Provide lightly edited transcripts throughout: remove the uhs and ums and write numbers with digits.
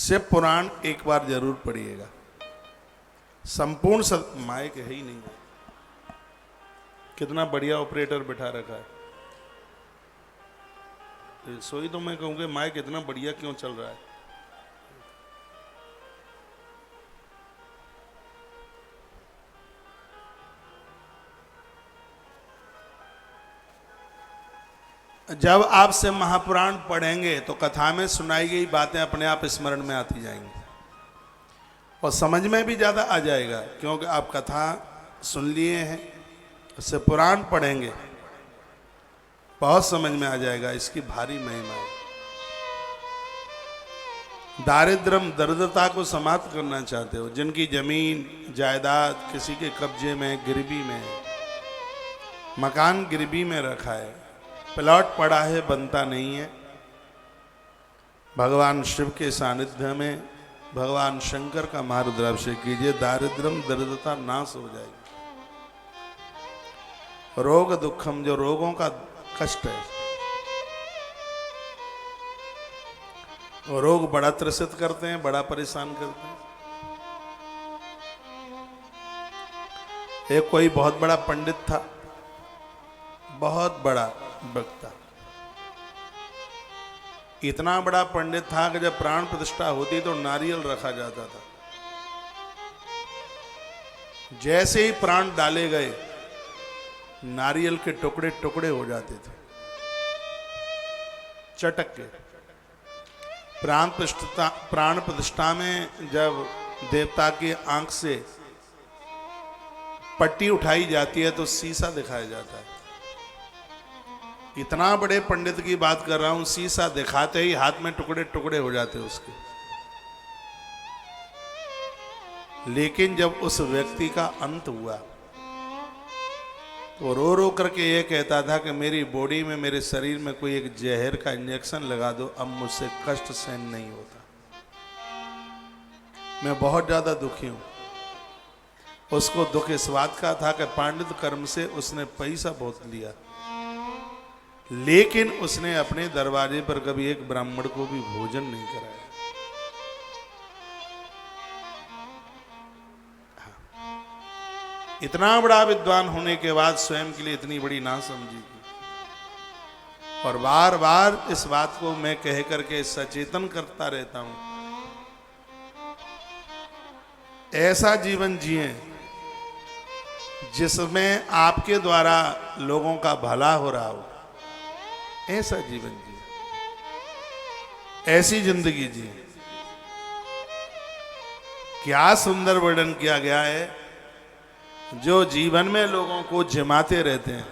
शिव पुराण एक बार जरूर पढ़िएगा। संपूर्ण माइक है ही नहीं, कितना बढ़िया ऑपरेटर बिठा रखा है। सोई तो मैं कहूँगा माइक इतना बढ़िया क्यों चल रहा है। जब आप से महापुराण पढ़ेंगे तो कथा में सुनाई गई बातें अपने आप स्मरण में आती जाएंगी और समझ में भी ज़्यादा आ जाएगा, क्योंकि आप कथा सुन लिए हैं। उससे पुराण पढ़ेंगे बहुत समझ में आ जाएगा इसकी भारी महिमा है। दारिद्र्यम दरिद्रता को समाप्त करना चाहते हो, जिनकी जमीन जायदाद किसी के कब्जे में गिरवी में है, मकान गिरवी में रखा है, प्लॉट पड़ा है बनता नहीं है, भगवान शिव के सानिध्य में भगवान शंकर का महारुद्राभिषेक कीजिए, दारिद्र्यम दरिद्रता नाश हो जाएगी। रोग दुखम, जो रोगों का कष्ट है, वो रोग बड़ा त्रसित करते हैं, बड़ा परेशान करते हैं। एक कोई बहुत बड़ा पंडित था, बहुत बड़ा वक्ता, इतना बड़ा पंडित था कि जब प्राण प्रतिष्ठा होती तो नारियल रखा जाता था। जैसे ही प्राण डाले गए नारियल के टुकड़े टुकड़े हो जाते थे, चटक के। प्राण प्रतिष्ठा में जब देवता की आंख से पट्टी उठाई जाती है तो शीशा दिखाया जाता है। इतना बड़े पंडित की बात कर रहा हूं, शीशा दिखाते ही हाथ में टुकड़े टुकड़े हो जाते उसके। लेकिन जब उस व्यक्ति का अंत हुआ तो रो रो करके ये कहता था कि मेरी बॉडी में, मेरे शरीर में कोई एक जहर का इंजेक्शन लगा दो, अब मुझसे कष्ट सहन नहीं होता, मैं बहुत ज्यादा दुखी हूं। उसको दुख इस बात का था कि पांडित कर्म से उसने पैसा बहुत लिया, लेकिन उसने अपने दरवाजे पर कभी एक ब्राह्मण को भी भोजन नहीं कराया। इतना बड़ा विद्वान होने के बाद स्वयं के लिए इतनी बड़ी नासमझी की। और बार बार इस बात को मैं कह करके सचेतन करता रहता हूं, ऐसा जीवन जिए जिसमें आपके द्वारा लोगों का भला हो रहा हो, ऐसा जीवन जिए, ऐसी जिंदगी जिए। क्या सुंदर वर्णन किया गया है। जो जीवन में लोगों को जिमाते रहते हैं,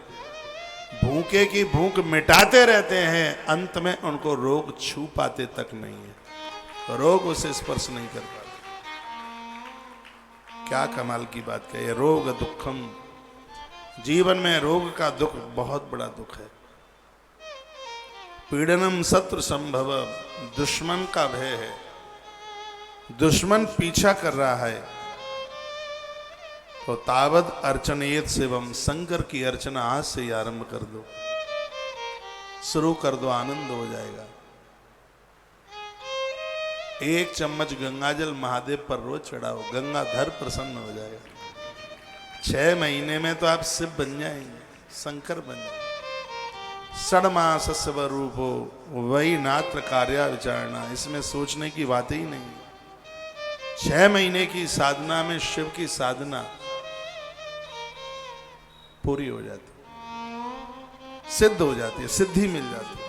भूखे की भूख मिटाते रहते हैं, अंत में उनको रोग छू पाते तक नहीं है, रोग उसे स्पर्श नहीं कर पाते। क्या कमाल की बात कही है। रोग दुखम, जीवन में रोग का दुख बहुत बड़ा दुख है। पीड़नम शत्रु संभव, दुश्मन का भय है, दुश्मन पीछा कर रहा है। तो तावद अर्चनेत शिवम, शंकर की अर्चना आज से ही आरंभ कर दो, शुरू कर दो, आनंद हो जाएगा। एक चम्मच गंगाजल महादेव पर रोज चढ़ाओ, गंगाधर प्रसन्न हो जाएगा। 6 महीने में तो आप शिव बन जाएंगे, शंकर बन जाएंगे। षड्मास स्वरूपो वही नात्र कार्या विचारणा, इसमें सोचने की बात ही नहीं। 6 महीने की साधना में शिव की साधना पूरी हो जाती, सिद्ध हो जाती है, सिद्धि मिल जाती है।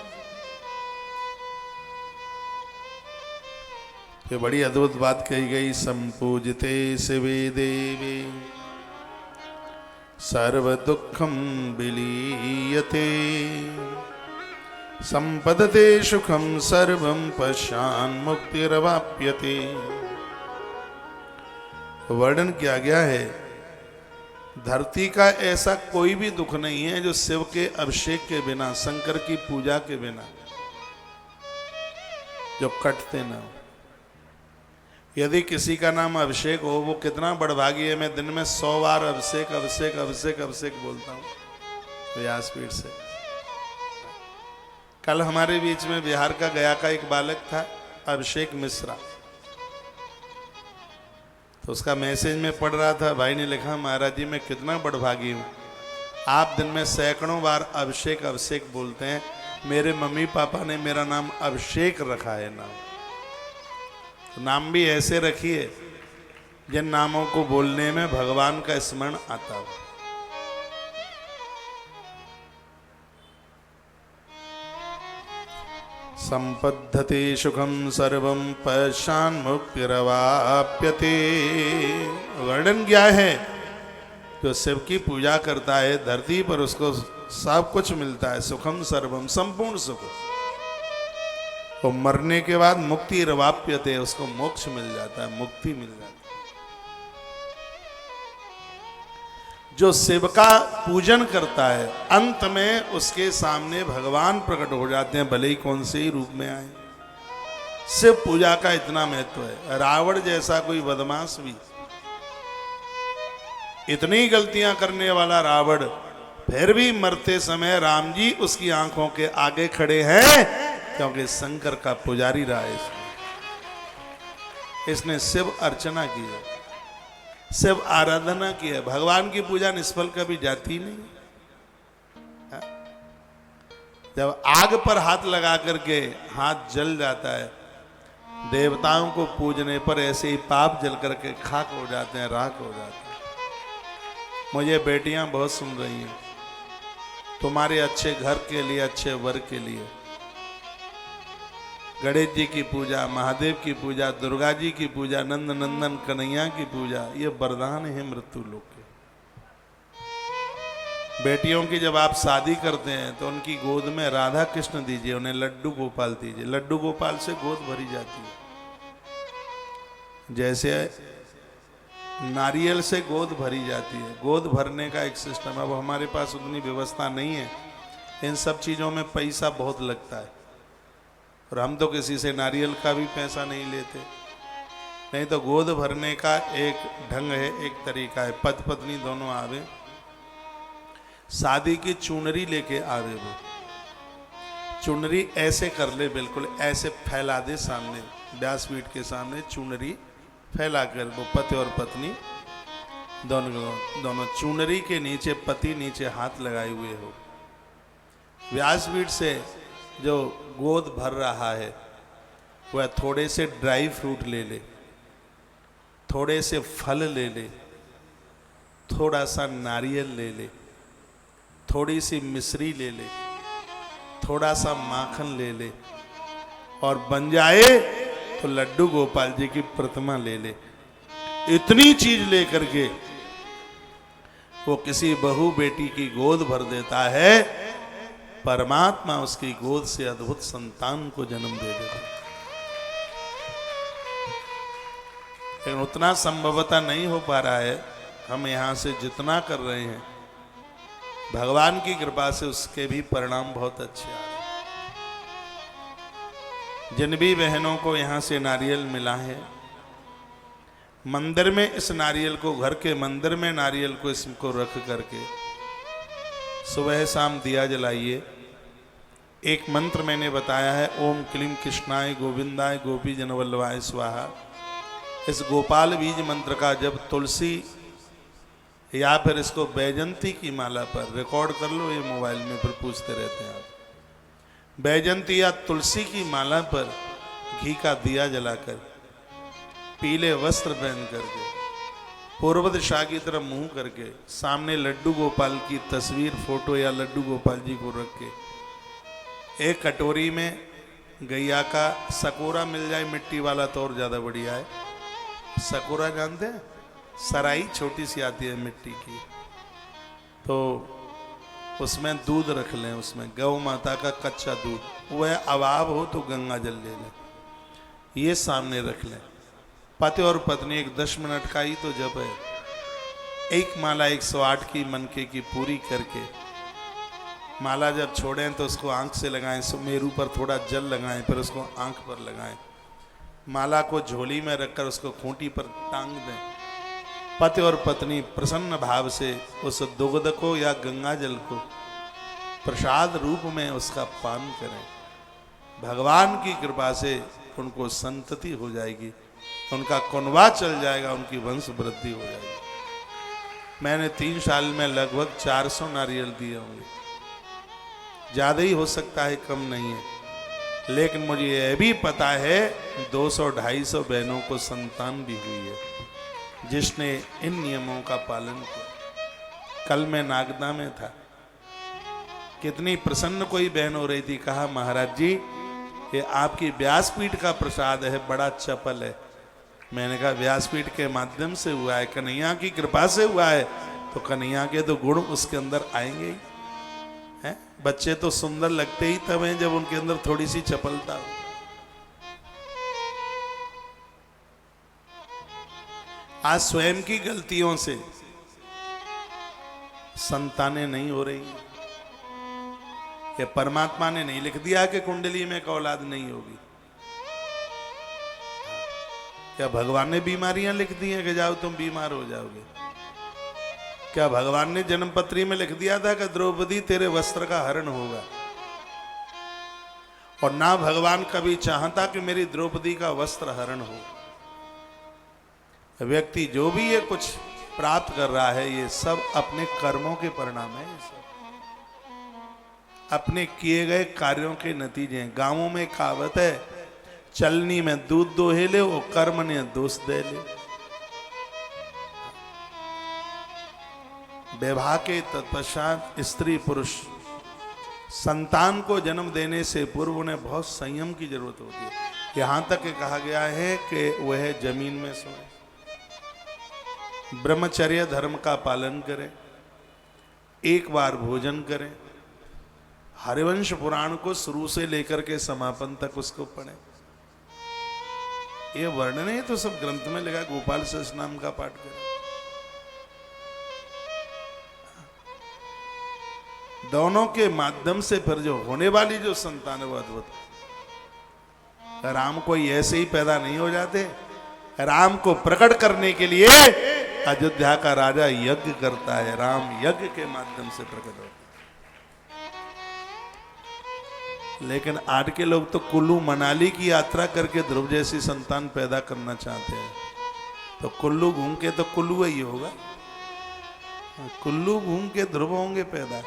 ये बड़ी अद्भुत बात कही गई। संपूजिते शिवे देवी सर्व दुखम विलीयते, संपदते सुखम सर्वम पश्चान मुक्तिरवाप्यते। वर्णन किया गया है, धरती का ऐसा कोई भी दुख नहीं है जो शिव के अभिषेक के बिना, शंकर की पूजा के बिना जो कटते ना हो। यदि किसी का नाम अभिषेक हो, वो कितना बड़भागी है। मैं दिन में 100 बार अभिषेक अभिषेक अभिषेक अभिषेक बोलता हूँ व्यासपीठ से। कल हमारे बीच में बिहार का गया का एक बालक था, अभिषेक मिश्रा, तो उसका मैसेज में पढ़ रहा था, भाई ने लिखा, महाराज जी मैं कितना बड़भागी हूँ, आप दिन में सैकड़ों बार अभिषेक अभिषेक बोलते हैं, मेरे मम्मी पापा ने मेरा नाम अभिषेक रखा है नाम। तो नाम भी ऐसे रखिए जिन नामों को बोलने में भगवान का स्मरण आता हो। संपद्धते सुखम सर्वम पश्चान मुक्तिरवाप्यते। वर्णन क्या है? जो शिव की पूजा करता है धरती पर उसको सब कुछ मिलता है, सुखम सर्वम, संपूर्ण सुख। तो मरने के बाद मुक्ति रवाप्यते, उसको मोक्ष मिल जाता है, मुक्ति मिल जाती है। जो शिव का पूजन करता है अंत में उसके सामने भगवान प्रकट हो जाते हैं, भले ही कौन से ही रूप में आए। शिव पूजा का इतना महत्व है। रावण जैसा कोई बदमाश भी, इतनी गलतियां करने वाला रावण, फिर भी मरते समय राम जी उसकी आंखों के आगे खड़े हैं, क्योंकि शंकर का पुजारी रहा है। इसने शिव अर्चना की है, शिव आराधना की है। भगवान की पूजा निष्फल कभी जाती नहीं। जब आग पर हाथ लगा करके हाथ जल जाता है, देवताओं को पूजने पर ऐसे ही पाप जल करके खाक हो जाते हैं, राख हो जाते हैं। मुझे बेटियां बहुत सुन रही हैं, तुम्हारे अच्छे घर के लिए, अच्छे वर के लिए गणेश जी की पूजा, महादेव की पूजा, दुर्गा जी की पूजा, नंद नंदन कन्हैया की पूजा, ये वरदान है मृत्यु लोक के। बेटियों की जब आप शादी करते हैं तो उनकी गोद में राधा कृष्ण दीजिए, उन्हें लड्डू गोपाल दीजिए। लड्डू गोपाल से गोद भरी जाती है। जैसे नारियल से गोद भरी जाती है, गोद भरने का एक सिस्टम। अब हमारे पास उतनी व्यवस्था नहीं है, इन सब चीज़ों में पैसा बहुत लगता है, और हम तो किसी से नारियल का भी पैसा नहीं लेते। नहीं तो गोद भरने का एक ढंग है, एक तरीका है। पति पत्नी दोनों आवे, शादी की चुनरी लेके आवे, वो चुनरी ऐसे कर ले, बिल्कुल ऐसे फैला दे सामने, व्यासपीठ के सामने चुनरी फैला कर, वो पति और पत्नी दोनों चुनरी के नीचे, पति नीचे हाथ लगाए हुए हो। व्यासपीठ से जो गोद भर रहा है वह थोड़े से ड्राई फ्रूट ले ले, थोड़े से फल ले ले, थोड़ा सा नारियल ले ले, थोड़ी सी मिश्री ले ले, थोड़ा सा माखन ले ले, और बन जाए तो लड्डू गोपाल जी की प्रतिमा ले ले। इतनी चीज लेकर के वो किसी बहू बेटी की गोद भर देता है, परमात्मा उसकी गोद से अद्भुत संतान को जन्म दे देता है। लेकिन उतना संभवतः नहीं हो पा रहा है। हम यहां से जितना कर रहे हैं, भगवान की कृपा से उसके भी परिणाम बहुत अच्छे आ रहे हैं। जिन भी बहनों को यहां से नारियल मिला है, मंदिर में इस नारियल को, घर के मंदिर में नारियल को इसको रख करके सुबह शाम दिया जलाइए। एक मंत्र मैंने बताया है, ओम क्लीम कृष्णाय गोविंदाय गोपी जनवल्लभाय स्वाहा। इस गोपाल बीज मंत्र का जब तुलसी या फिर इसको बैजंती की माला पर, रिकॉर्ड कर लो ये मोबाइल में, फिर पूछते रहते हैं आप, बैजंती या तुलसी की माला पर घी का दिया जलाकर, पीले वस्त्र पहन करके, पूर्व दिशा की तरफ मुंह करके, सामने लड्डू गोपाल की तस्वीर, फोटो या लड्डू गोपाल जी को रख के, एक कटोरी में गैया का सकोरा मिल जाए मिट्टी वाला तो और ज़्यादा बढ़िया है। सकोरा जानते हैं? सराई छोटी सी आती है मिट्टी की, तो उसमें दूध रख लें, उसमें गौ माता का कच्चा दूध, वह अभाव हो तो गंगा जल ले लें, ये सामने रख लें। पति और पत्नी एक 10 मिनट का ही तो जप है। एक माला 108 की मनके की पूरी करके, माला जब छोड़ें तो उसको आंख से लगाएं, सुमेरु पर थोड़ा जल लगाएं, फिर उसको आंख पर लगाएं। माला को झोली में रखकर उसको खूंटी पर टांग दें। पति और पत्नी प्रसन्न भाव से उस दुग्ध को या गंगा जल को प्रसाद रूप में उसका पान करें। भगवान की कृपा से उनको संतति हो जाएगी, उनका कुनवा चल जाएगा, उनकी वंश वृद्धि हो जाएगी। मैंने 3 साल में लगभग 400 नारियल दिए होंगे, ज्यादा ही हो सकता है, कम नहीं है। लेकिन मुझे यह भी पता है 200-250 बहनों को संतान भी हुई है जिसने इन नियमों का पालन किया। कल मैं नागदा में था, कितनी प्रसन्न कोई बहन हो रही थी। कहा महाराज जी ये आपकी व्यासपीठ का प्रसाद है, बड़ा चपल है। मैंने कहा व्यासपीठ के माध्यम से हुआ है, कन्हैया की कृपा से हुआ है, तो कन्हैया के तो गुण उसके अंदर आएंगे ही हैं। बच्चे तो सुंदर लगते ही तब हैं जब उनके अंदर थोड़ी सी चपलता हो। आज स्वयं की गलतियों से संतानें नहीं हो रही। ये परमात्मा ने नहीं लिख दिया कि कुंडली में औलाद नहीं होगी। क्या भगवान ने बीमारियां लिख दी हैं कि जाओ तुम बीमार हो जाओगे? क्या भगवान ने जन्मपत्री में लिख दिया था कि द्रौपदी तेरे वस्त्र का हरण होगा? और ना भगवान कभी चाहता कि मेरी द्रौपदी का वस्त्र हरण हो। व्यक्ति जो भी ये कुछ प्राप्त कर रहा है, ये सब अपने कर्मों के परिणाम है, ये सब अपने किए गए कार्यों के नतीजे हैं। गांवों में कहावत है, चलनी में दूध दोहे ले, वो कर्म ने दोष दे ले। विवाह के तत्पश्चात स्त्री पुरुष संतान को जन्म देने से पूर्व उन्हें बहुत संयम की जरूरत होती है। यहां तक कहा गया है कि वह जमीन में सोए, ब्रह्मचर्य धर्म का पालन करें, एक बार भोजन करें, हरिवंश पुराण को शुरू से लेकर के समापन तक उसको पढ़ें। ये वर्णन है तो सब ग्रंथ में लगा, गोपाल सहस्रनाम का पाठ करें। दोनों के माध्यम से फिर जो होने वाली जो संतान है वो अद्भुत। राम कोई ऐसे ही पैदा नहीं हो जाते। राम को प्रकट करने के लिए अयोध्या का राजा यज्ञ करता है, राम यज्ञ के माध्यम से प्रकट होता है। लेकिन आज के लोग तो कुल्लू मनाली की यात्रा करके ध्रुव जैसी संतान पैदा करना चाहते हैं। तो कुल्लू घूम के तो कुल्लू ही होगा, कुल्लू घूम के ध्रुव होंगे पैदा।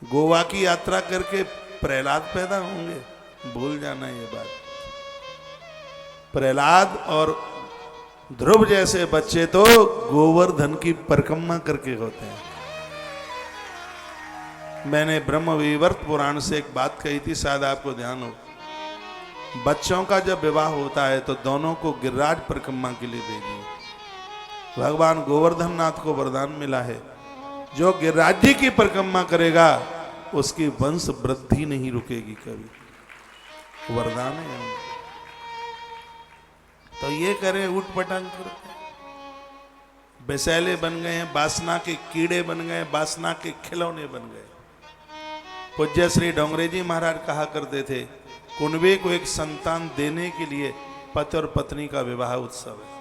गोवा की यात्रा करके प्रहलाद पैदा होंगे, भूल जाना ये बात। प्रहलाद और ध्रुव जैसे बच्चे तो गोवर्धन की परिक्रमा करके होते हैं। मैंने ब्रह्म विवर्त पुराण से एक बात कही थी, शायद आपको ध्यान हो। बच्चों का जब विवाह होता है तो दोनों को गिरिराज परिक्रमा के लिए भेजिए। भगवान गोवर्धन नाथ को वरदान मिला है, जो गिरिराज जी की परिक्रमा करेगा उसकी वंश वृद्धि नहीं रुकेगी कभी, वरदान है। तो ये करें, उठ पटांग करते, बेसैले बन गए हैं, वासना के कीड़े बन गए, वासना के खिलौने बन गए। पूज्य श्री डोंगरे जी महाराज कहा करते थे, कुनबे को एक संतान देने के लिए पति और पत्नी का विवाह उत्सव है।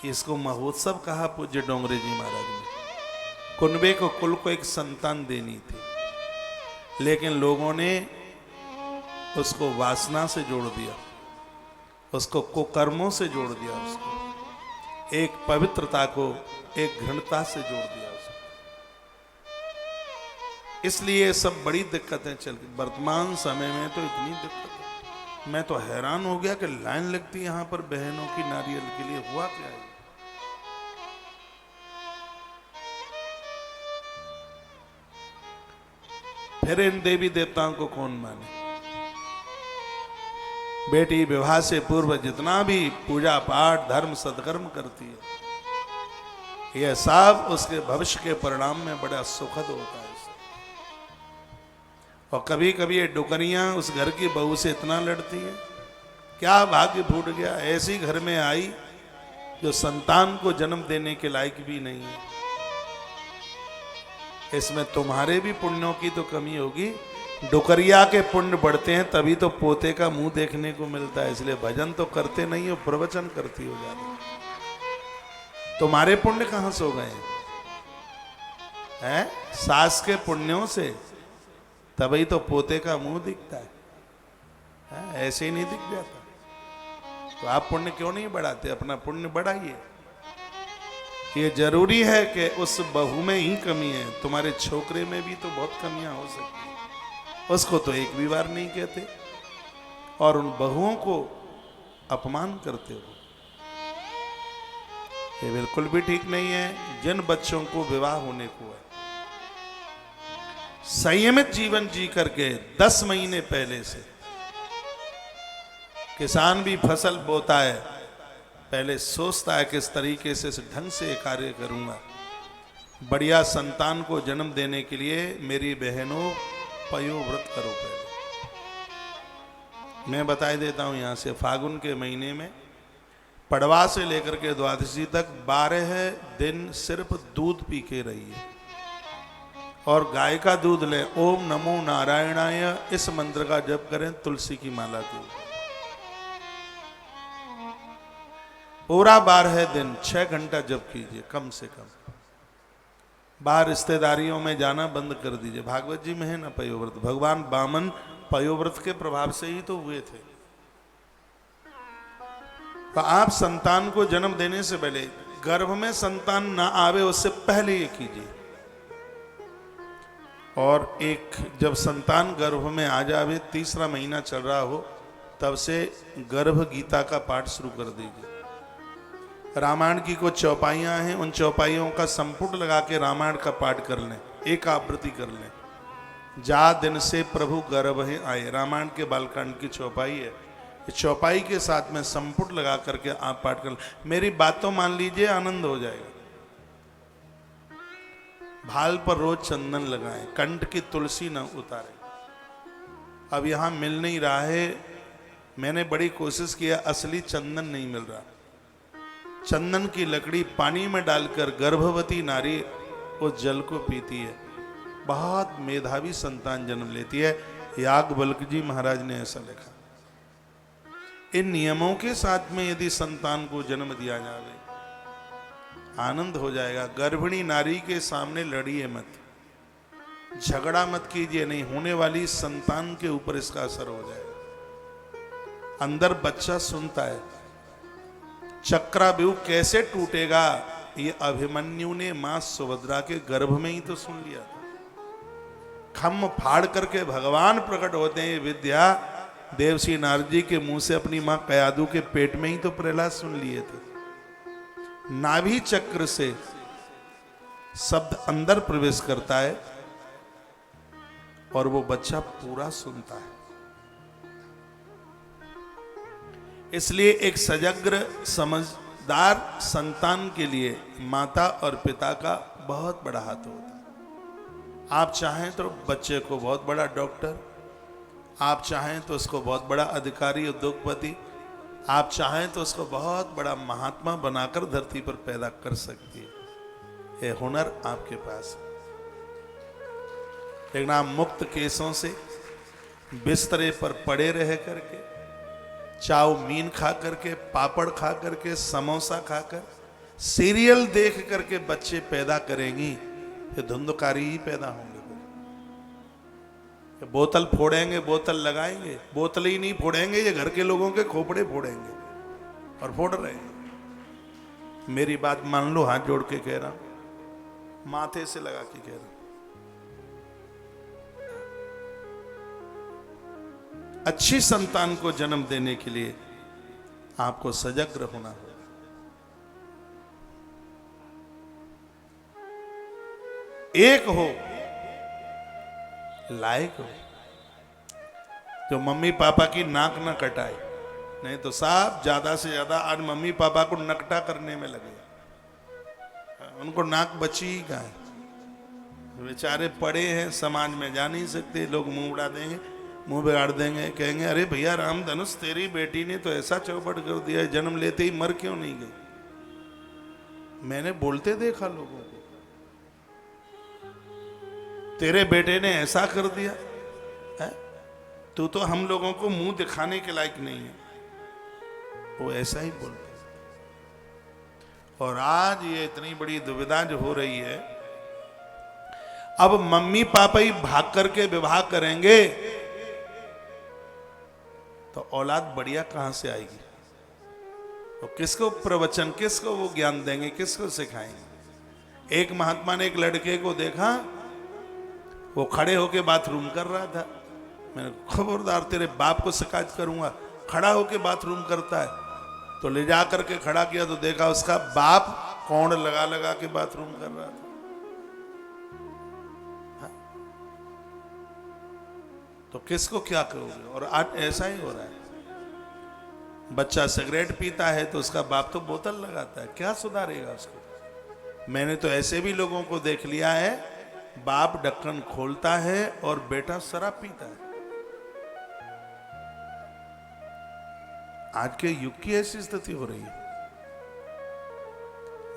इसको महोत्सव कहा पूज्य डोंगरे जी महाराज ने। कुनबे को कुल को एक संतान देनी थी, लेकिन लोगों ने उसको वासना से जोड़ दिया, उसको कुकर्मों से जोड़ दिया, उसको एक पवित्रता को एक घृणता से जोड़ दिया उसको। इसलिए सब बड़ी दिक्कतें चल रही वर्तमान समय में। तो इतनी दिक्कत है, मैं तो हैरान हो गया कि लाइन लगती है यहां पर बहनों की नारियल के लिए। हुआ क्या है? फिर इन देवी देवताओं को कौन माने? बेटी विवाह से पूर्व जितना भी पूजा पाठ धर्म सत्कर्म करती है, यह सब उसके भविष्य के परिणाम में बड़ा सुखद होता है। और कभी कभी ये डुकरियां उस घर की बहू से इतना लड़ती है, क्या भाग्य फूट गया, ऐसी घर में आई जो संतान को जन्म देने के लायक भी नहीं है। इसमें तुम्हारे भी पुण्यों की तो कमी होगी। डुकरिया के पुण्य बढ़ते हैं तभी तो पोते का मुंह देखने को मिलता है। इसलिए भजन तो करते नहीं हो, प्रवचन करती हो जाती। तुम्हारे पुण्य कहां सो गए हैं? सास के पुण्यों से तभी तो पोते का मुंह दिखता है। ऐसे ही नहीं दिख जाता। तो आप पुण्य क्यों नहीं बढ़ाते? अपना पुण्य बढ़ाइए। ये जरूरी है कि उस बहू में ही कमी है, तुम्हारे छोकरे में भी तो बहुत कमियां हो सकती हैं। उसको तो एक भी बार नहीं कहते और उन बहुओं को अपमान करते हो, ये बिल्कुल भी ठीक नहीं है। जिन बच्चों को विवाह होने को है, संयमित जीवन जी करके 10 महीने पहले से, किसान भी फसल बोता है, पहले सोचता है किस तरीके से इस ढंग से कार्य करूंगा। बढ़िया संतान को जन्म देने के लिए मेरी बहनों पयोव्रत करो। पहले मैं बताई देता हूं यहां से, फागुन के महीने में पड़वा से लेकर के द्वादशी तक 12 दिन सिर्फ दूध पी के रहिए और गाय का दूध लें। ओम नमो नारायणाय इस मंत्र का जप करें तुलसी की माला के ऊपर। पूरा 12 दिन 6 घंटा जप कीजिए कम से कम। बाहर रिश्तेदारियों में जाना बंद कर दीजिए। भागवत जी में है ना पयोव्रत, भगवान वामन पयोव्रत के प्रभाव से ही तो हुए थे। तो आप संतान को जन्म देने से पहले, गर्भ में संतान ना आवे उससे पहले ये कीजिए। और एक जब संतान गर्भ में आ जावे, तीसरा महीना चल रहा हो, तब से गर्भ गीता का पाठ शुरू कर दीजिए। रामायण की कुछ चौपाइयां हैं, उन चौपाइयों का संपुट लगा के रामायण का पाठ कर लें, एक आवृत्ति कर लें। जा दिन से प्रभु गर्भ है आए, रामायण के बालकांड की चौपाई है। इस चौपाई के साथ में संपुट लगा करके आप पाठ कर लें। मेरी बात तो मान लीजिए, आनंद हो जाएगा। भाल पर रोज चंदन लगाएं, कंठ की तुलसी न उतारें। अब यहां मिल नहीं रहा है, मैंने बड़ी कोशिश किया, असली चंदन नहीं मिल रहा। चंदन की लकड़ी पानी में डालकर गर्भवती नारी उस जल को पीती है, बहुत मेधावी संतान जन्म लेती है। याज्ञवल्क्य जी महाराज ने ऐसा लिखा। इन नियमों के साथ में यदि संतान को जन्म दिया जाए, आनंद हो जाएगा। गर्भिणी नारी के सामने लड़िए मत, झगड़ा मत कीजिए, नहीं होने वाली संतान के ऊपर इसका असर हो जाएगा। अंदर बच्चा सुनता है, चक्रव्यूह कैसे टूटेगा ये अभिमन्यु ने मां सुभद्रा के गर्भ में ही तो सुन लिया था। खम्भ फाड़ करके भगवान प्रकट होते हैं, विद्या देवसी नारद जी के मुंह से अपनी मां कयादू के पेट में ही तो प्रहलाद सुन लिए थे। नाभि चक्र से शब्द अंदर प्रवेश करता है और वो बच्चा पूरा सुनता है। इसलिए एक सजग्र समझदार संतान के लिए माता और पिता का बहुत बड़ा हाथ होता है। आप चाहें तो बच्चे को बहुत बड़ा डॉक्टर, आप चाहें तो उसको बहुत बड़ा अधिकारी उद्योगपति, आप चाहें तो उसको बहुत बड़ा महात्मा बनाकर धरती पर पैदा कर सकती है। ये हुनर आपके पास है। लेकिन आप मुक्त केसों से बिस्तरे पर पड़े रह करके, चाउमीन खा करके, पापड़ खा करके, समोसा खाकर, सीरियल देख करके बच्चे पैदा करेंगी, फिर धुंधकारी ही पैदा होंगे। बोतल फोड़ेंगे, बोतल लगाएंगे, बोतल ही नहीं फोड़ेंगे, ये घर के लोगों के खोपड़े फोड़ेंगे और फोड़ रहे हैं। मेरी बात मान लो, हाथ जोड़ के कह रहा हूं, माथे से लगा के कह रहा हूं। अच्छी संतान को जन्म देने के लिए आपको सजग होना होगा। एक हो, लायक हो, जो मम्मी पापा की नाक न कटाए, नहीं तो साहब ज्यादा से ज्यादा आज मम्मी पापा को नकटा करने में लगे। उनको नाक बची ही कहाँ है, बेचारे पड़े हैं, समाज में जा नहीं सकते, लोग मुंह उड़ा देंगे, मुंह बिगाड़ देंगे, कहेंगे अरे भैया रामधनुष तेरी बेटी ने तो ऐसा चौपट कर दिया, जन्म लेते ही मर क्यों नहीं गई। मैंने बोलते देखा लोगों को, तेरे बेटे ने ऐसा कर दिया है? तू तो हम लोगों को मुंह दिखाने के लायक नहीं है। वो ऐसा ही बोलते। और आज ये इतनी बड़ी दुविधा जो हो रही है, अब मम्मी पापा ही भाग करके विवाह करेंगे तो औलाद बढ़िया कहां से आएगी? तो किसको प्रवचन, किसको वो ज्ञान देंगे, किसको सिखाएंगे? एक महात्मा ने एक लड़के को देखा, वो खड़े होके बाथरूम कर रहा था। मैंने खबरदार, तेरे बाप को शिकायत करूंगा, खड़ा होके बाथरूम करता है। तो ले जा करके खड़ा किया तो देखा उसका बाप कौन लगा लगा के बाथरूम कर रहा था। तो किसको क्या करोगे? और आज ऐसा ही हो रहा है। बच्चा सिगरेट पीता है तो उसका बाप तो बोतल लगाता है, क्या सुधारेगा उसको? मैंने तो ऐसे भी लोगों को देख लिया है, बाप ढक्कन खोलता है और बेटा शराब पीता है। आज के युग की ऐसी स्थिति हो रही है,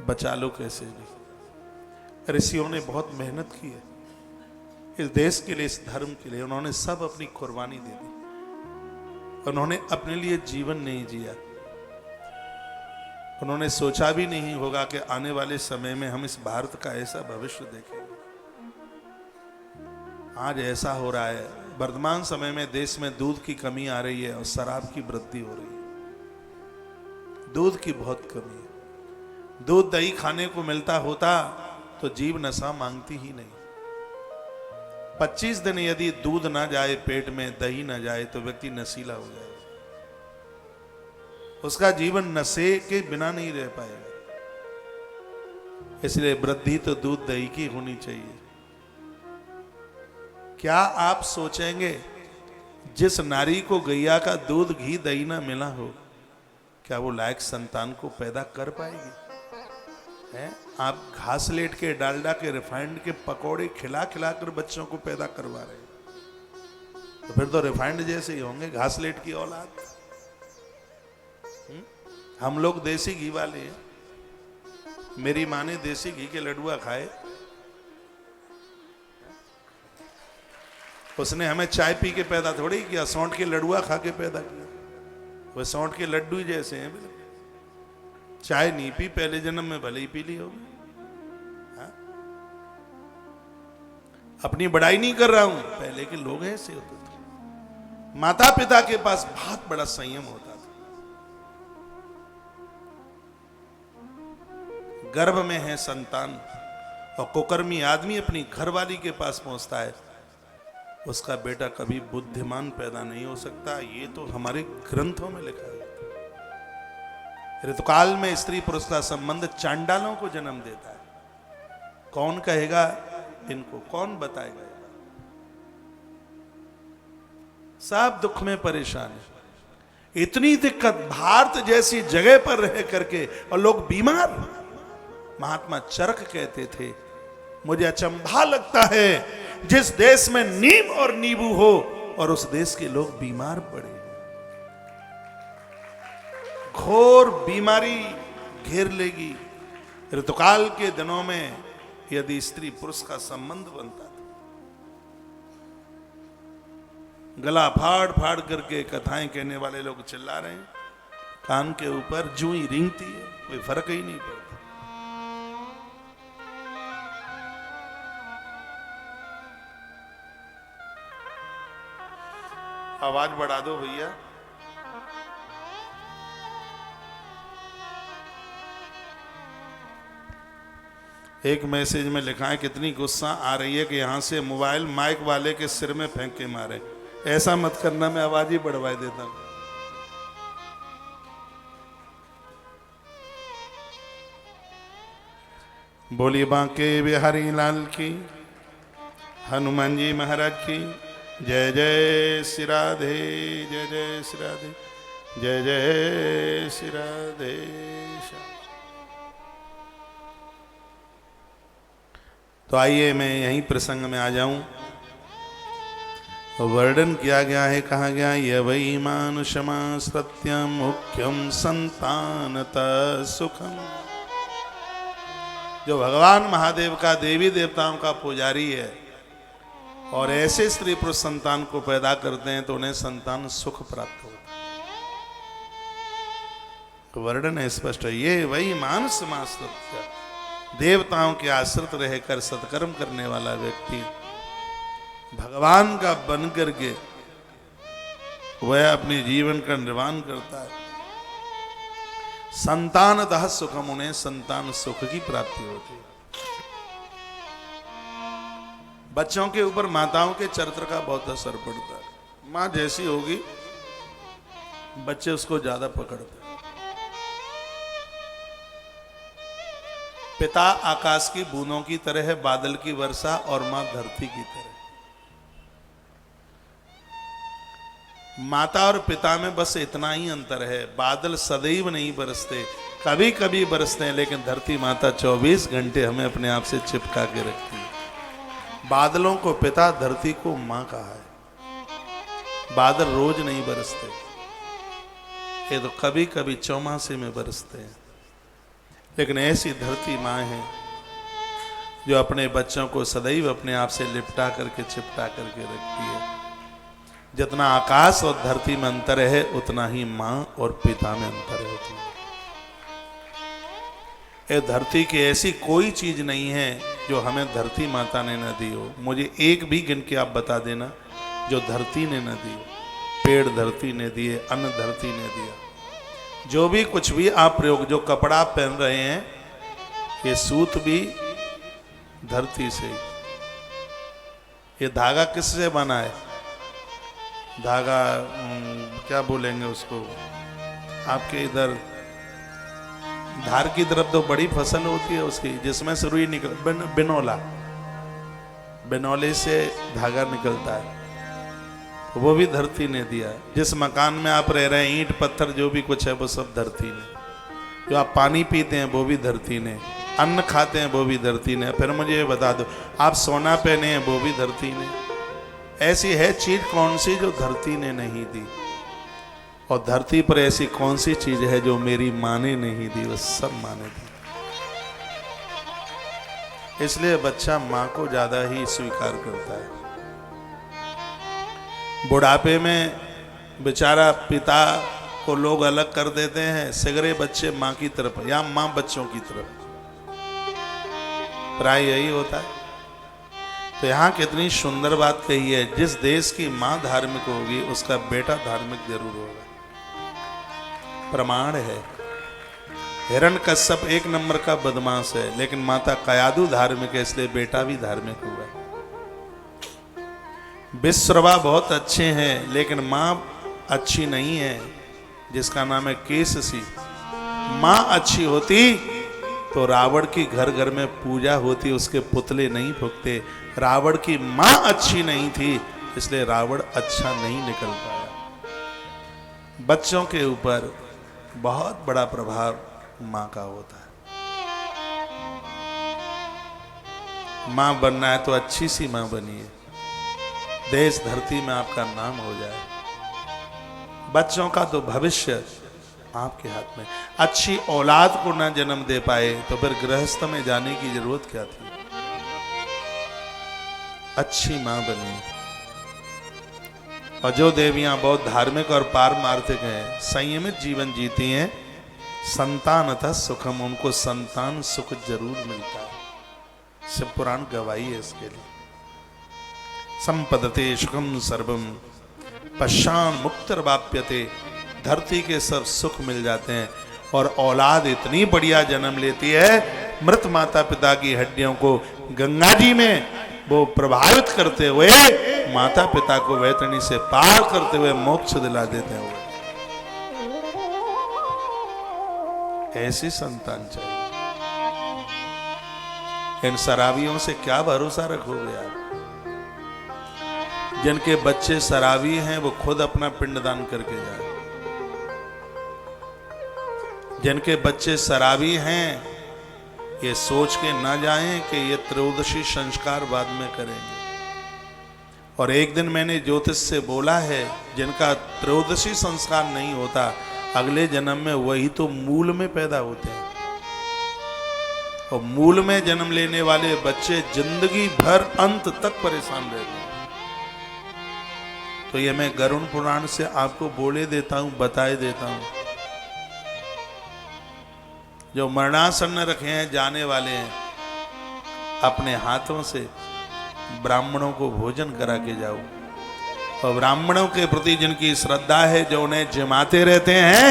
बचा लो कैसे भी। ऋषियों ने बहुत मेहनत की है इस देश के लिए, इस धर्म के लिए। उन्होंने सब अपनी कुर्बानी दे दी। उन्होंने अपने लिए जीवन नहीं जिया। उन्होंने सोचा भी नहीं होगा कि आने वाले समय में हम इस भारत का ऐसा भविष्य देखेंगे। आज ऐसा हो रहा है, वर्तमान समय में देश में दूध की कमी आ रही है और शराब की वृद्धि हो रही है। दूध की बहुत कमी है। दूध दही खाने को मिलता होता तो जीव नशा मांगती ही नहीं। 25 दिन यदि दूध ना जाए पेट में, दही ना जाए, तो व्यक्ति नशीला हो जाएगा। उसका जीवन नशे के बिना नहीं रह पाएगा। इसलिए वृद्धि तो दूध दही की होनी चाहिए। क्या आप सोचेंगे जिस नारी को गैया का दूध घी दही ना मिला हो, क्या वो लायक संतान को पैदा कर पाएगी? है? आप घास लेट के, डालडा के, रिफाइंड के पकौड़े खिला खिला कर बच्चों को पैदा करवा रहे हैं। तो फिर तो रिफाइंड जैसे ही होंगे घास लेट की औलाद। हम लोग देसी घी वाले हैं। मेरी माँ ने देसी घी के लड्डुआ खाए। उसने हमें चाय पी के पैदा थोड़ी किया, सौंठ के लड्डुआ खा के पैदा किया। वह सौंठ के लड्डू जैसे हैं। चाय नहीं पी, पहले जन्म में भले ही पी ली होगी। अपनी बड़ाई नहीं कर रहा हूं, पहले के लोग ऐसे होते थे। माता पिता के पास बहुत बड़ा संयम होता था। गर्भ में है संतान और कुकर्मी आदमी अपनी घरवाली के पास पहुंचता है, उसका बेटा कभी बुद्धिमान पैदा नहीं हो सकता। ये तो हमारे ग्रंथों में लिखा है। ऋतुकाल में स्त्री पुरुष का संबंध चांडालों को जन्म देता है। कौन कहेगा इनको, कौन बताएगा? सब दुख में परेशान है। इतनी दिक्कत भारत जैसी जगह पर रह करके और लोग बीमार। महात्मा चरक कहते थे, मुझे अचंभा लगता है जिस देश में नीम और नींबू हो और उस देश के लोग बीमार पड़े। घोर बीमारी घेर लेगी। ऋतुकाल के दिनों में यदि स्त्री पुरुष का संबंध बनता था, गला फाड़ फाड़ करके कथाएं कहने वाले लोग चिल्ला रहे हैं, कान के ऊपर जूं ही रेंगती है, कोई फर्क ही नहीं पड़ता। आवाज बढ़ा दो भैया। एक मैसेज में लिखा है, कितनी गुस्सा आ रही है कि यहां से मोबाइल माइक वाले के सिर में फेंक के मारे। ऐसा मत करना, मैं आवाज ही बढ़वा देता हूं। बोलिए बांके बिहारी लाल की, हनुमान जी महाराज की जय। जय श्री राधे, जय जय श्री राधे, जय जय श्री राधे। तो आइए मैं यहीं प्रसंग में आ जाऊं। वर्णन किया गया है, कहा गया, ये वही मानुषमा सत्यम मुख्यम संतानता सुखम। जो भगवान महादेव का, देवी देवताओं का पुजारी है और ऐसे स्त्री पुरुष संतान को पैदा करते हैं तो उन्हें संतान सुख प्राप्त होता है। वर्णन है स्पष्ट है, ये वही मानुष सत्य, देवताओं के आश्रित रहकर सत्कर्म करने वाला व्यक्ति भगवान का बन करके वह अपने जीवन का निर्वाह करता है। संतानतः सुखम, उन्हें संतान सुख की प्राप्ति होती है। बच्चों के ऊपर माताओं के चरित्र का बहुत असर पड़ता है। माँ जैसी होगी बच्चे उसको ज्यादा पकड़ते हैं। पिता आकाश की बूंदों की तरह है, बादल की वर्षा, और मां धरती की तरह। माता और पिता में बस इतना ही अंतर है, बादल सदैव नहीं बरसते, कभी कभी बरसते हैं, लेकिन धरती माता 24 घंटे हमें अपने आप से चिपका के रखती है। बादलों को पिता, धरती को मां कहा है। बादल रोज नहीं बरसते, ये तो कभी कभी चौमासे में बरसते हैं, लेकिन ऐसी धरती मां है जो अपने बच्चों को सदैव अपने आप से लिपटा करके चिपटा करके रखती है। जितना आकाश और धरती में अंतर है उतना ही मां और पिता में अंतर होती है। ये धरती की ऐसी कोई चीज नहीं है जो हमें धरती माता ने न दी हो। मुझे एक भी गिन के आप बता देना जो धरती ने न दी हो। पेड़ धरती ने दिए, अन्न धरती ने दिया, जो भी कुछ भी आप प्रयोग, जो कपड़ा आप पहन रहे हैं ये सूत भी धरती से। ये धागा किससे बना है? धागा क्या बोलेंगे उसको, आपके इधर धार की तरफ तो बड़ी फसल होती है उसकी, जिसमें से रुई निकल, बिनौला, बिनौले से धागा निकलता है, वो भी धरती ने दिया। जिस मकान में आप रह रहे हैं, ईंट पत्थर जो भी कुछ है वो सब धरती ने। जो आप पानी पीते हैं वो भी धरती ने, अन्न खाते हैं वो भी धरती ने। फिर मुझे ये बता दो, आप सोना पहने हैं वो भी धरती ने। ऐसी है चीज कौन सी जो धरती ने नहीं दी? और धरती पर ऐसी कौन सी चीज है जो मेरी माँ ने नहीं दी? वो सब माँ ने दी। इसलिए बच्चा माँ को ज्यादा ही स्वीकार करता है। बुढ़ापे में बेचारा पिता को लोग अलग कर देते हैं, सगरे बच्चे माँ की तरफ या माँ बच्चों की तरफ, प्राय यही होता है। तो यहाँ कितनी सुंदर बात कही है, जिस देश की माँ धार्मिक होगी उसका बेटा धार्मिक जरूर होगा। प्रमाण है, हिरण्यकश्यप एक नंबर का बदमाश है, लेकिन माता कयादु धार्मिक है, इसलिए बेटा भी धार्मिक हुआ। विश्रवा बहुत अच्छे हैं, लेकिन माँ अच्छी नहीं है, जिसका नाम है केससी। माँ अच्छी होती तो रावण की घर घर में पूजा होती, उसके पुतले नहीं फूकते। रावण की माँ अच्छी नहीं थी, इसलिए रावण अच्छा नहीं निकल पाया। बच्चों के ऊपर बहुत बड़ा प्रभाव माँ का होता है। माँ बनना है तो अच्छी सी माँ बनिए, देश धरती में आपका नाम हो जाए। बच्चों का तो भविष्य आपके हाथ में। अच्छी औलाद को ना जन्म दे पाए तो फिर गृहस्थ में जाने की जरूरत क्या थी? अच्छी मां बनी। और जो देवियां बहुत धार्मिक और पारमार्थिक हैं, संयमित जीवन जीती हैं, संतानतः सुखम, उनको संतान सुख जरूर मिलता है। शिव पुराण गवाही है इसके लिए। संपदते सुखम सर्वम पश्चान मुक्तर्वाप्यते, धरती के सब सुख मिल जाते हैं। और औलाद इतनी बढ़िया जन्म लेती है, मृत माता पिता की हड्डियों को गंगा जी में वो प्रभावित करते हुए माता पिता को वैतरणी से पार करते हुए मोक्ष दिला देते हैं। ऐसी संतान चाहिए। इन शराबियों से क्या भरोसा रखोगे आप? जिनके बच्चे शराबी हैं वो खुद अपना पिंडदान करके जाए। जिनके बच्चे शराबी हैं ये सोच के ना जाएं कि ये त्रयोदशी संस्कार बाद में करेंगे। और एक दिन मैंने ज्योतिष से बोला है, जिनका त्रयोदशी संस्कार नहीं होता, अगले जन्म में वही तो मूल में पैदा होते हैं। और मूल में जन्म लेने वाले बच्चे जिंदगी भर अंत तक परेशान रहते हैं। तो ये मैं गरुड़ पुराण से आपको बोले देता हूं, बताए देता हूं। जो मरणासन्न रखे हैं जाने वाले हैं, अपने हाथों से ब्राह्मणों को भोजन करा के जाओ। और ब्राह्मणों के प्रति जिनकी श्रद्धा है, जो उन्हें जिमाते रहते हैं,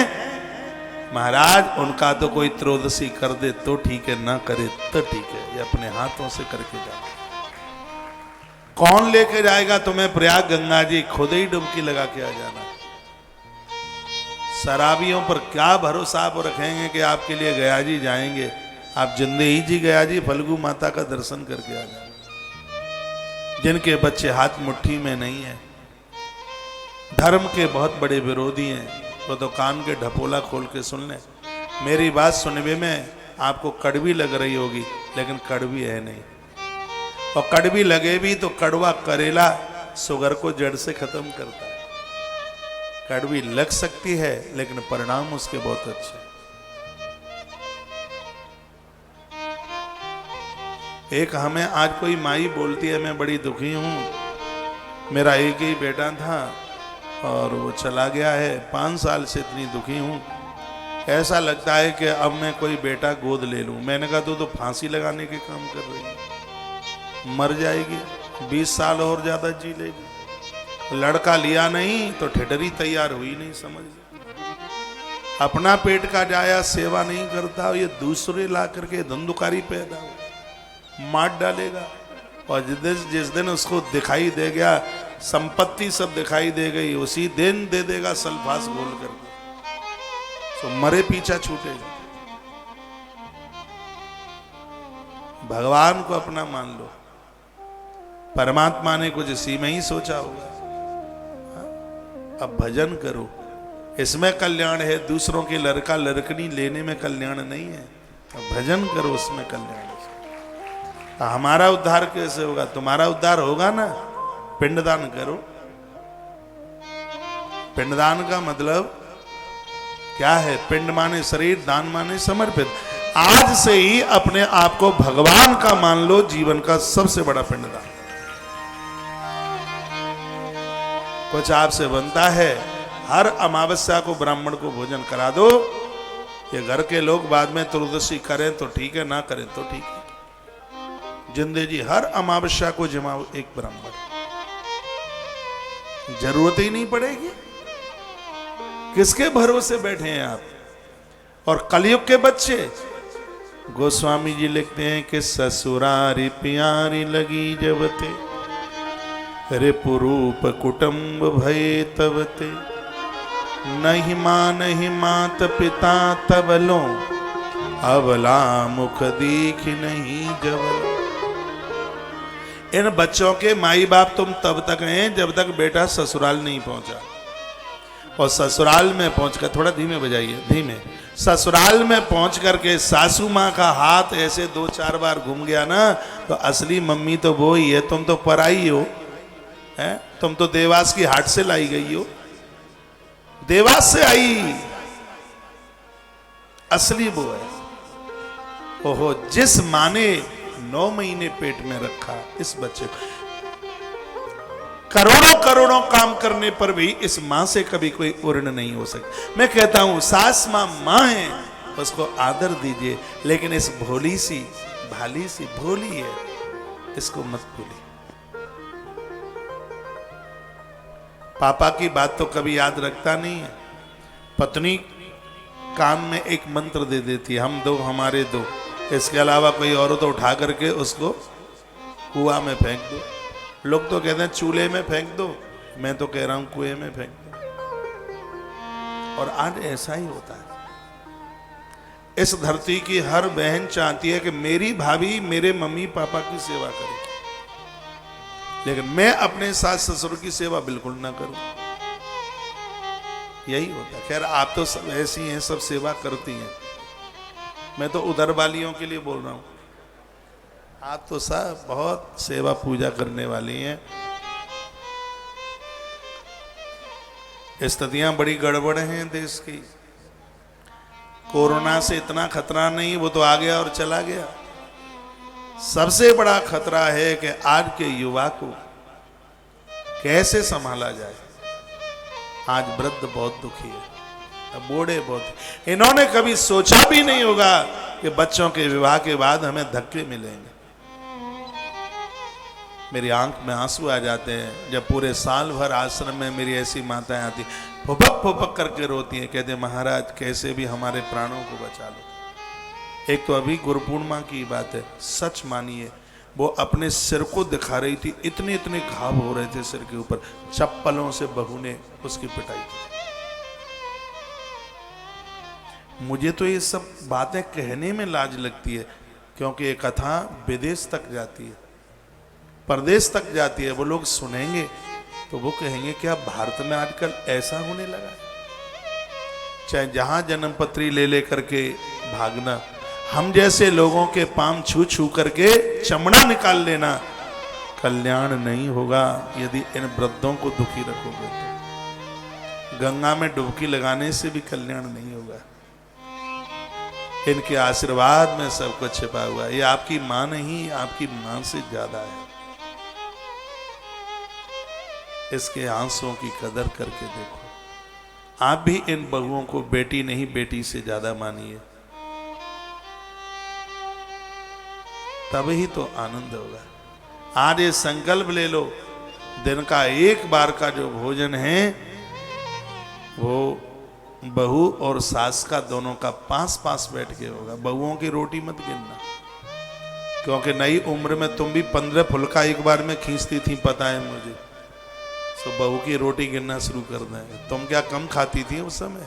महाराज उनका तो कोई त्रयोदशी कर दे तो ठीक है, ना करे तो ठीक है, ये अपने हाथों से करके जाओ। कौन लेके जाएगा तुम्हें प्रयाग गंगा जी? खुद ही डुबकी लगा के आ जाना। शराबियों पर क्या भरोसा आप रखेंगे कि आपके लिए गया जी जाएंगे? आप जिंदे ही जी गया जी फल्गु माता का दर्शन करके आ जाना। जिनके बच्चे हाथ मुट्ठी में नहीं है, धर्म के बहुत बड़े विरोधी हैं, वो तो कान के ढपोला खोल के सुन लें। मेरी बात सुनने में आपको कड़वी लग रही होगी, लेकिन कड़वी है नहीं। और कड़वी लगे भी तो कड़वा करेला शुगर को जड़ से खत्म करता है। कड़वी लग सकती है लेकिन परिणाम उसके बहुत अच्छे। एक हमें आज कोई माई बोलती है, मैं बड़ी दुखी हूं, मेरा एक ही बेटा था और वो चला गया है, 5 साल से इतनी दुखी हूं, ऐसा लगता है कि अब मैं कोई बेटा गोद ले लूं। मैंने कहा तो फांसी लगाने के काम कर रही है, मर जाएगी, 20 साल और ज्यादा जी लेगी। लड़का लिया नहीं तो ठेठरी तैयार हुई नहीं, समझ। अपना पेट का जाया सेवा नहीं करता, ये दूसरे ला करके धंधुकारी पैदा हो मार डालेगा। और जिस दिन उसको दिखाई दे गया, संपत्ति सब दिखाई दे गई, उसी दिन दे देगा सल्फास घोल करके, तो मरे पीछा छूटेगा। भगवान को अपना मान लो, परमात्मा ने कुछ इसी में ही सोचा होगा। अब भजन करो, इसमें कल्याण है, दूसरों के लड़का लड़कनी लेने में कल्याण नहीं है। अब भजन करो, उसमें कल्याण है। हमारा उद्धार कैसे होगा? तुम्हारा उद्धार होगा ना, पिंडदान करो। पिंडदान का मतलब क्या है? पिंड माने शरीर, दान माने समर्पित। आज से ही अपने आप को भगवान का मान लो, जीवन का सबसे बड़ा पिंडदान। कुछ आपसे बनता है, हर अमावस्या को ब्राह्मण को भोजन करा दो। ये घर के लोग बाद में त्रयोदशी करें तो ठीक है, ना करें तो ठीक है। जिंदे जी हर अमावस्या को जमाओ एक ब्राह्मण, जरूरत ही नहीं पड़ेगी। किसके भरोसे बैठे हैं आप? और कलयुग के बच्चे, गोस्वामी जी लिखते हैं कि ससुरारी प्यारी लगी जबते, रिपुरूप कुटुंब भय तबते, नहीं मां नहीं मात पिता तबलो, अबला मुख दीख नहीं जबलो। इन बच्चों के माई बाप तुम तब तक हैं जब तक बेटा ससुराल नहीं पहुंचा। और ससुराल में पहुंचकर, थोड़ा धीमे बजाइए, धीमे, ससुराल में पहुंच करके सासू माँ का हाथ ऐसे 2-4 बार घूम गया ना, तो असली मम्मी तो वो ही है, तुम तो पराई हो है। तुम तो देवास की हाट से लाई गई हो, देवास से आई, असली वो है। ओहो, जिस माँ ने 9 महीने पेट में रखा इस बच्चे को, करोड़ों करोड़ों काम करने पर भी इस मां से कभी कोई उर्ण नहीं हो सकती। मैं कहता हूं सास मां मां है, उसको आदर दीजिए, लेकिन इस भोली सी भाली सी भोली है, इसको मत भूलिए। पापा की बात तो कभी याद रखता नहीं है। पत्नी कान में एक मंत्र दे देती है, हम दो हमारे दो, इसके अलावा कोई और तो उठा करके उसको कुआं में फेंक दो। लोग तो कहते हैं चूल्हे में फेंक दो, मैं तो कह रहा हूं कुएं में फेंक दो। और आज ऐसा ही होता है। इस धरती की हर बहन चाहती है कि मेरी भाभी मेरे मम्मी पापा की सेवा करे, लेकिन मैं अपने सास ससुर की सेवा बिल्कुल ना करूं। यही होता है। खैर आप तो सब ऐसी हैं, सब सेवा करती हैं, मैं तो उधर वालियों के लिए बोल रहा हूं। आप तो सब बहुत सेवा पूजा करने वाली हैं। स्थितियां बड़ी गड़बड़ हैं देश की। कोरोना से इतना खतरा नहीं, वो तो आ गया और चला गया। सबसे बड़ा खतरा है कि आज के युवा को कैसे संभाला जाए। आज वृद्ध बहुत दुखी है, बूढ़े बहुत। इन्होंने कभी सोचा भी नहीं होगा कि बच्चों के विवाह के बाद हमें धक्के मिलेंगे। मेरी आंख में आंसू आ जाते हैं जब पूरे साल भर आश्रम में मेरी ऐसी माताएं आती फुपक फुपक करके रोती हैं, कहते महाराज कैसे भी हमारे प्राणों को बचा लो। एक तो अभी गुरु पूर्णिमा की बात है, सच मानिए वो अपने सिर को दिखा रही थी, इतने इतने घाव हो रहे थे सिर के ऊपर, चप्पलों से बहू ने उसकी पिटाई की। मुझे तो ये सब बातें कहने में लाज लगती है, क्योंकि ये कथा विदेश तक जाती है, परदेश तक जाती है। वो लोग सुनेंगे तो वो कहेंगे क्या भारत में आजकल ऐसा होने लगा है? चाहे जहां जन्मपत्री ले ले करके भागना, हम जैसे लोगों के पांव छू छू करके चमड़ा निकाल लेना, कल्याण नहीं होगा यदि इन वृद्धों को दुखी रखोगे तो। गंगा में डुबकी लगाने से भी कल्याण नहीं होगा। इनके आशीर्वाद में सब कुछ छिपा हुआ है। ये आपकी मां नहीं, आपकी मां से ज्यादा है। इसके आंसुओं की कदर करके देखो। आप भी इन बहुओं को बेटी नहीं बेटी से ज्यादा मानिए, तब ही तो आनंद होगा। आज ये संकल्प ले लो, दिन का एक बार का जो भोजन है वो बहू और सास का दोनों का पास पास बैठ के होगा। बहुओं की रोटी मत गिनना, क्योंकि नई उम्र में तुम भी 15 फुलका एक बार में खींचती थी, पता है मुझे। तो बहू की रोटी गिनना शुरू कर दें। तुम क्या कम खाती थी उस समय?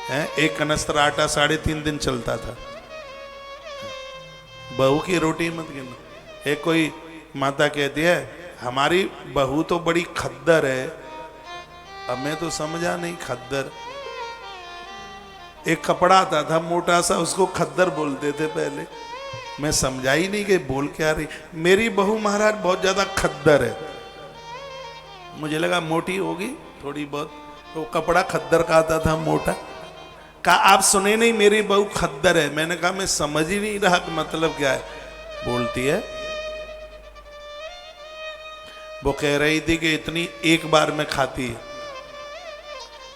हैं, एक कनस्तर आटा 3.5 दिन चलता था। बहू की रोटी मत गिनना। एक कोई माता कहती है हमारी बहू तो बड़ी खद्दर है। अब मैं तो समझा नहीं खद्दर। एक कपड़ा आता था मोटा सा, उसको खद्दर बोलते थे पहले। मैं समझा ही नहीं कि बोल क्या रही। मेरी बहू महाराज बहुत ज्यादा खद्दर है। मुझे लगा मोटी होगी थोड़ी बहुत, तो कपड़ा खद्दर का आता था मोटा। कहा आप सुने नहीं मेरी बहू खद्दर है। मैंने कहा मैं समझ ही नहीं रहा कि मतलब क्या है। बोलती है वो कह रही थी कि इतनी एक बार में खाती है।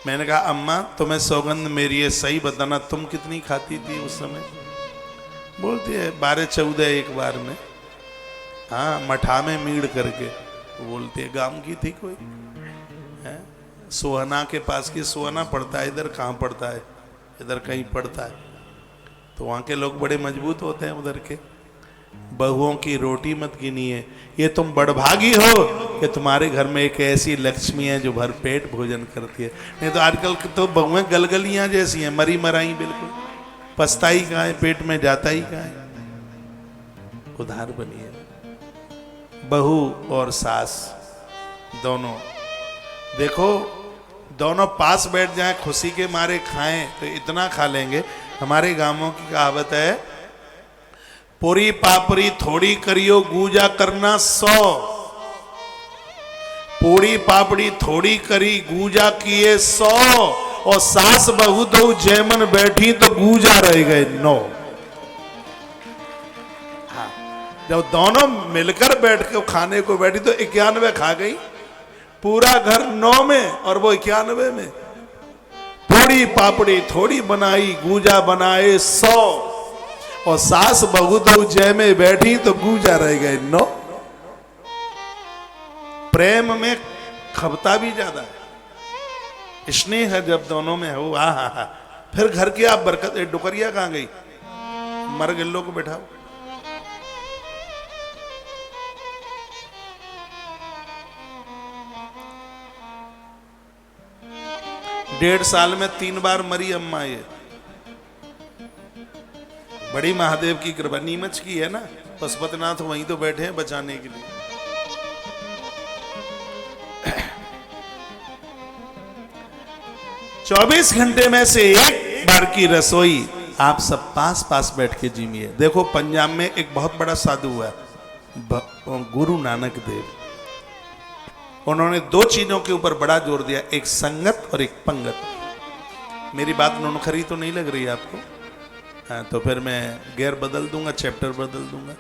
मैंने कहा अम्मा तुम्हें सौगंध मेरी है, सही बताना तुम कितनी खाती थी उस समय? बोलती है 12-14 एक बार में। हाँ, मठा में मीड़ करके। बोलती है गांव की थी कोई है? सोहना के पास की, सोहना पड़ता है इधर, कहाँ पड़ता है? इधर कहीं पड़ता है। तो वहाँ के लोग बड़े मजबूत होते हैं उधर के। बहुओं की रोटी मत गिनिए। ये तुम बड़भागी हो कि तुम्हारे घर में एक ऐसी लक्ष्मी है जो भर पेट भोजन करती है। नहीं तो आजकल तो बहुएं गलगलियां जैसी हैं, मरी मराई बिल्कुल। पछताई कहाँ है, पेट में जाता ही कहाँ है। उधार बनिए। बहू और सास दोनों देखो, दोनों पास बैठ जाएं, खुशी के मारे खाएं तो इतना खा लेंगे। हमारे गांवों की कहावत है, पूरी पापड़ी थोड़ी करियो गूजा करना 100। पूरी पापड़ी थोड़ी करी गूजा किए 100, और सास बहू तो जैमन बैठी तो गूजा रह गए 9। हाँ, जब दोनों मिलकर बैठ के खाने को बैठी तो 91 खा गई। पूरा घर 9 में और वो 91 में। पूरी पापड़ी थोड़ी बनाई गूजा बनाए 100, और सास बहू तो जय में बैठी तो गूजा रह गए 9। प्रेम में खपता भी ज्यादा है, स्नेह है जब दोनों में हो। हा। फिर घर की आप बरकत। डुकरिया कहां गई? मर गिल्लो को बैठाओ। डेढ़ साल में 3 बार मरी अम्मा। ये बड़ी महादेव की कृपा। नीमच की है ना, पशुपतिनाथ वहीं तो बैठे हैं बचाने के लिए। 24 घंटे में से एक बार की रसोई आप सब पास पास बैठ के जीमिए। देखो पंजाब में एक बहुत बड़ा साधु हुआ, गुरु नानक देव। उन्होंने 2 चीजों के ऊपर बड़ा जोर दिया, एक संगत और एक पंगत। मेरी बात नुनखरी तो नहीं लग रही आपको? हाँ, तो फिर मैं गेर बदल दूंगा, चैप्टर बदल दूंगा।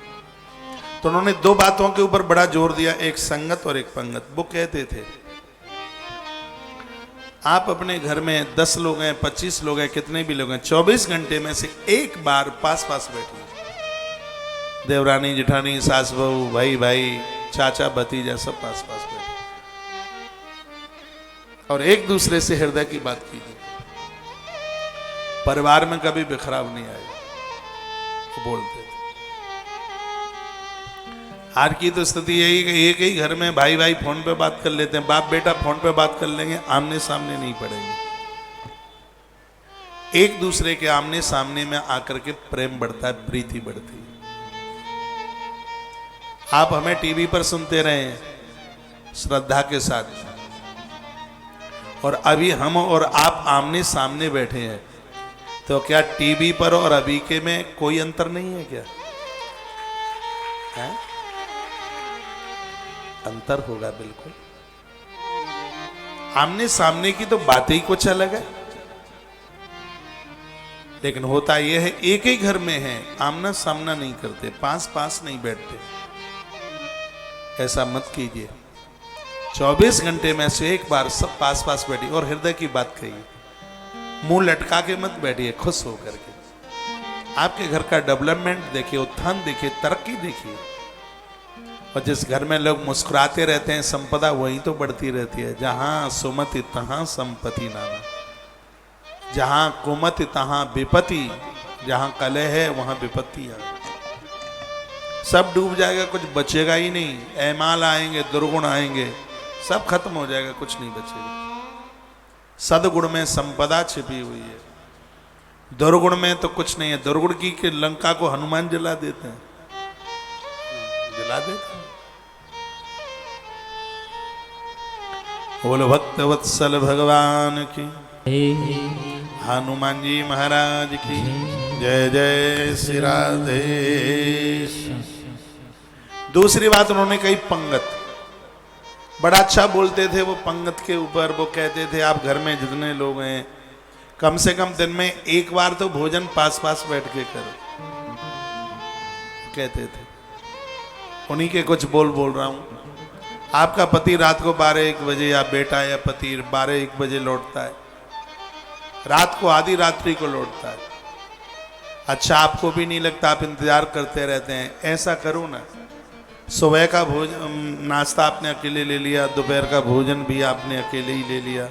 तो उन्होंने 2 बातों के ऊपर बड़ा जोर दिया, एक संगत और एक पंगत। वो कहते थे आप अपने घर में 10 लोग हैं, 25 लोग हैं, कितने भी लोग हैं, 24 घंटे में से एक बार पास पास बैठिए। देवरानी, जेठानी, सास बहू, भाई भाई, चाचा भतीजा सब पास पास बैठे और एक दूसरे से हृदय की बात कीजिए। परिवार में कभी बिखराव नहीं आएगा, वो बोलते थे। आज की तो स्थिति यही कि एक ही घर में भाई भाई फोन पे बात कर लेते हैं, बाप बेटा फोन पे बात कर लेंगे, आमने सामने नहीं पड़ेंगे। एक दूसरे के आमने सामने में आकर के प्रेम बढ़ता है, प्रीति बढ़ती है। आप हमें टीवी पर सुनते रहे श्रद्धा के साथ, और अभी हम और आप आमने सामने बैठे हैं, तो क्या टीवी पर और अभी के में कोई अंतर नहीं है क्या? है? अंतर होगा बिल्कुल। आमने सामने की तो बात ही कुछ अलग है, लेकिन होता यह है एक ही घर में है, आमना सामना नहीं करते, पास पास नहीं बैठते। ऐसा मत कीजिए। 24 घंटे में से एक बार सब पास पास बैठिए और हृदय की बात कहिए। मुंह लटका के मत बैठिए, खुश होकर के। आपके घर का डेवलपमेंट देखिए, उत्थान देखिए, तरक्की देखिए। और जिस घर में लोग मुस्कुराते रहते हैं, संपदा वही तो बढ़ती रहती है। जहां सुमति तहां संपत्ति नाना, जहां कुमति तहां विपत्ति, जहां कलह है वहां विपत्ति आ। सब डूब जाएगा, कुछ बचेगा ही नहीं। ऐमाल आएंगे, दुर्गुण आएंगे, सब खत्म हो जाएगा, कुछ नहीं बचेगा। सदगुण में संपदा छिपी हुई है, दुर्गुण में तो कुछ नहीं है। दुर्गुण की कि लंका को हनुमान जला देते हैं, जला देते हैं। बोलो भक्त वत्सल भगवान की, हनुमान जी महाराज की जय। जय श्री राधे। दूसरी बात उन्होंने कही पंगत। बड़ा अच्छा बोलते थे वो पंगत के ऊपर। वो कहते थे आप घर में जितने लोग हैं, कम से कम दिन में एक बार तो भोजन पास पास बैठ के करो, कहते थे। उन्हीं के कुछ बोल रहा हूं। आपका पति रात को 12-1 बजे, या बेटा या पति 12-1 बजे लौटता है, रात को आधी रात्रि को लौटता है। अच्छा आपको भी नहीं लगता, आप इंतजार करते रहते हैं। ऐसा करो ना, सुबह का भोजन नाश्ता आपने अकेले ले लिया, दोपहर का भोजन भी आपने अकेले ही ले लिया,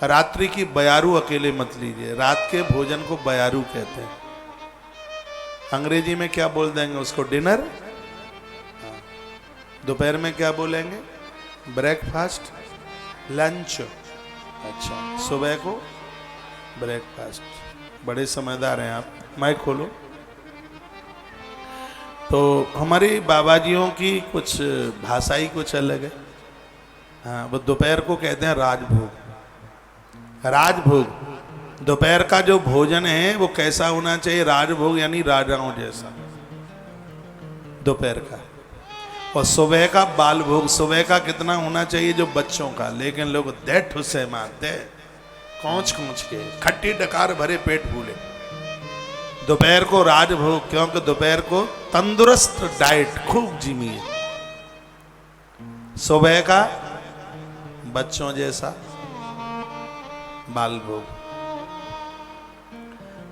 रात्रि की बयारू अकेले मत लीजिए। रात के भोजन को बयारू कहते हैं। अंग्रेजी में क्या बोल देंगे उसको? डिनर। दोपहर में क्या बोलेंगे? Breakfast, lunch. अच्छा, सुबह को ब्रेकफास्ट। बड़े समझदार हैं आप। माइक खोलो। तो हमारे बाबाजियों की कुछ भाषा ही कुछ अलग है। हाँ, वो दोपहर को कहते हैं राजभोग। राजभोग, दोपहर का जो भोजन है वो कैसा होना चाहिए? राजभोग, यानी राजाओं जैसा दोपहर का। और सुबह का बाल भोग, सुबह का कितना होना चाहिए? जो बच्चों का। लेकिन लोग दे ठुसे मारते, कौच के खट्टी डकार भरे पेट भूले। दोपहर को राजभोग, क्योंकि दोपहर को तंदुरुस्त डाइट खूब जिमी है। सुबह का बच्चों जैसा बाल भोग,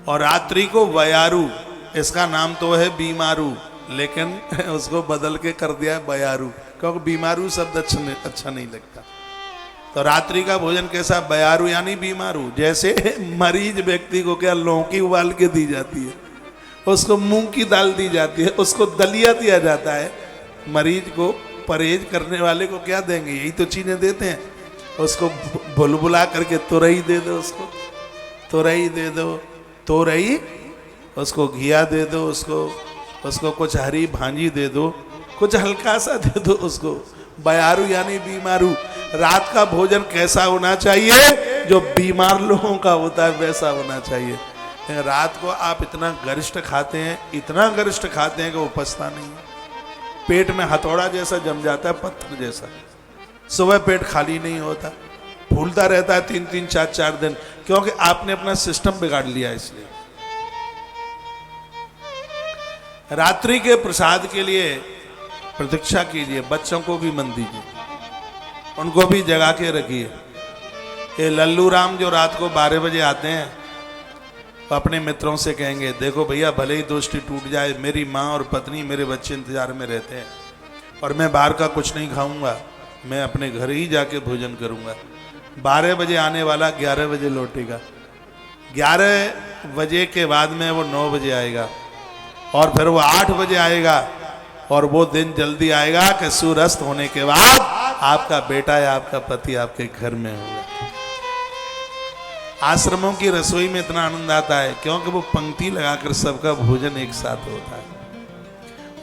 और रात्रि को वयारू। इसका नाम तो है बीमारू, लेकिन उसको बदल के कर दिया है बयारू, क्योंकि बीमारू शब्द अच्छा नहीं लगता। तो रात्रि का भोजन कैसा? बयारू यानी बीमारू। जैसे मरीज व्यक्ति को क्या लौकी उबाल के दी जाती है, उसको मूंग की दाल दी जाती है, उसको दलिया दिया जाता है। मरीज को, परहेज करने वाले को क्या देंगे? यही तो चीजें देते हैं। उसको बुलबुला करके तुरई दे दो, उसको तुरई दे दो, तुरई, उसको घिया दे दो, उसको कुछ हरी भांजी दे दो, कुछ हल्का सा दे दो उसको। बयारू यानी बीमारू। रात का भोजन कैसा होना चाहिए? जो बीमार लोगों का होता है वैसा होना चाहिए। रात को आप इतना गरिष्ठ खाते हैं, इतना गरिष्ठ खाते हैं कि वो पचता नहीं है। पेट में हथौड़ा जैसा जम जाता है, पत्थर जैसा। सुबह पेट खाली नहीं होता, फूलता रहता है 3-3, 4-4 दिन, क्योंकि आपने अपना सिस्टम बिगाड़ लिया। इसलिए रात्रि के प्रसाद के लिए प्रतीक्षा कीजिए। बच्चों को भी मन दीजिए, उनको भी जगा के रखिए। ये लल्लू राम जो रात को 12 बजे आते हैं, तो अपने मित्रों से कहेंगे, देखो भैया, भले ही दोस्ती टूट जाए, मेरी माँ और पत्नी, मेरे बच्चे इंतजार में रहते हैं, और मैं बाहर का कुछ नहीं खाऊंगा, मैं अपने घर ही जाके भोजन करूंगा। 12 बजे आने वाला 11 बजे लौटेगा, 11 बजे के बाद में वो 9 बजे आएगा, और फिर वो 8 बजे आएगा, और वो दिन जल्दी आएगा कि सूर्यास्त होने के बाद आपका बेटा या आपका पति आपके घर में होगा। आश्रमों की रसोई में इतना आनंद आता है क्योंकि वो पंक्ति लगाकर सबका भोजन एक साथ होता है,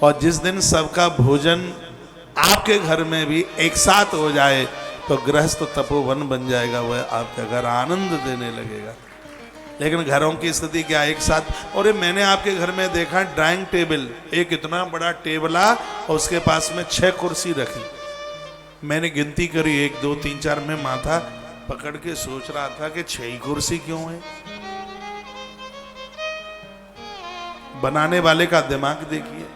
और जिस दिन सबका भोजन आपके घर में भी एक साथ हो जाए तो गृहस्थ तपोवन बन जाएगा, वह आपका घर आनंद देने लगेगा। लेकिन घरों की स्थिति क्या एक साथ। और मैंने आपके घर में देखा ड्राइंग टेबल, एक इतना बड़ा टेबल आ और उसके पास में 6 कुर्सी रखी। मैंने गिनती करी 1 2 3 4, में माथा पकड़ के सोच रहा था कि 6 ही कुर्सी क्यों है। बनाने वाले का दिमाग देखिए,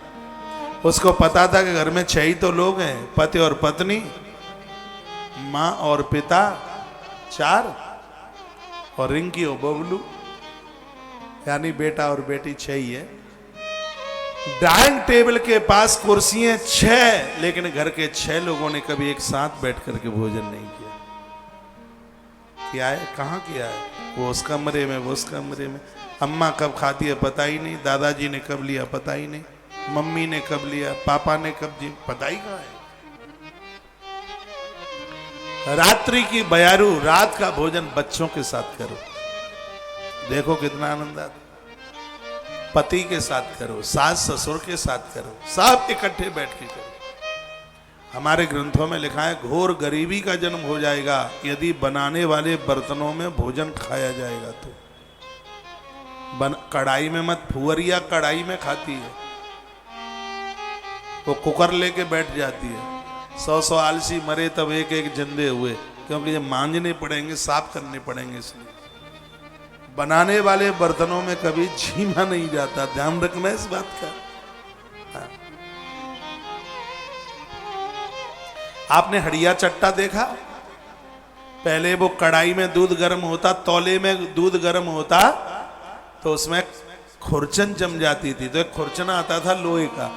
उसको पता था कि घर में 6 ही तो लोग हैं, पति और पत्नी, माँ और पिता 4, और रिंकी और बबलू, यानी बेटा और बेटी 6 ही है। डाइनिंग टेबल के पास कुर्सियां 6, लेकिन घर के 6 लोगों ने कभी एक साथ बैठ करके भोजन नहीं किया। किया है? कहाँ किया है? वो उस कमरे में, वो उस कमरे में। अम्मा कब खाती है पता ही नहीं, दादाजी ने कब लिया पता ही नहीं, मम्मी ने कब लिया, पापा ने कब जी, पता ही कहाँ है। रात्रि की बयारू, रात का भोजन बच्चों के साथ करो, देखो कितना आनंद आता। पति के साथ करो, सास ससुर के साथ करो, सब इकट्ठे बैठ के करो। हमारे ग्रंथों में लिखा है घोर गरीबी का जन्म हो जाएगा यदि बनाने वाले बर्तनों में भोजन खाया जाएगा तो। कढ़ाई में मत, फुहरिया कढ़ाई में खाती है, वो कुकर लेके बैठ जाती है। 100 आलसी मरे तब एक एक जिंदे हुए, क्योंकि ये मांजने पड़ेंगे, साफ करने पड़ेंगे। इसलिए बनाने वाले बर्तनों में कभी झीमा नहीं जाता, ध्यान रखना इस बात का। हाँ। आपने हड़िया चट्टा देखा? पहले वो कढ़ाई में दूध गर्म होता, तौले में दूध गर्म होता, तो उसमें खुरचन जम जाती थी, तो एक खुरचना आता था लोहे का,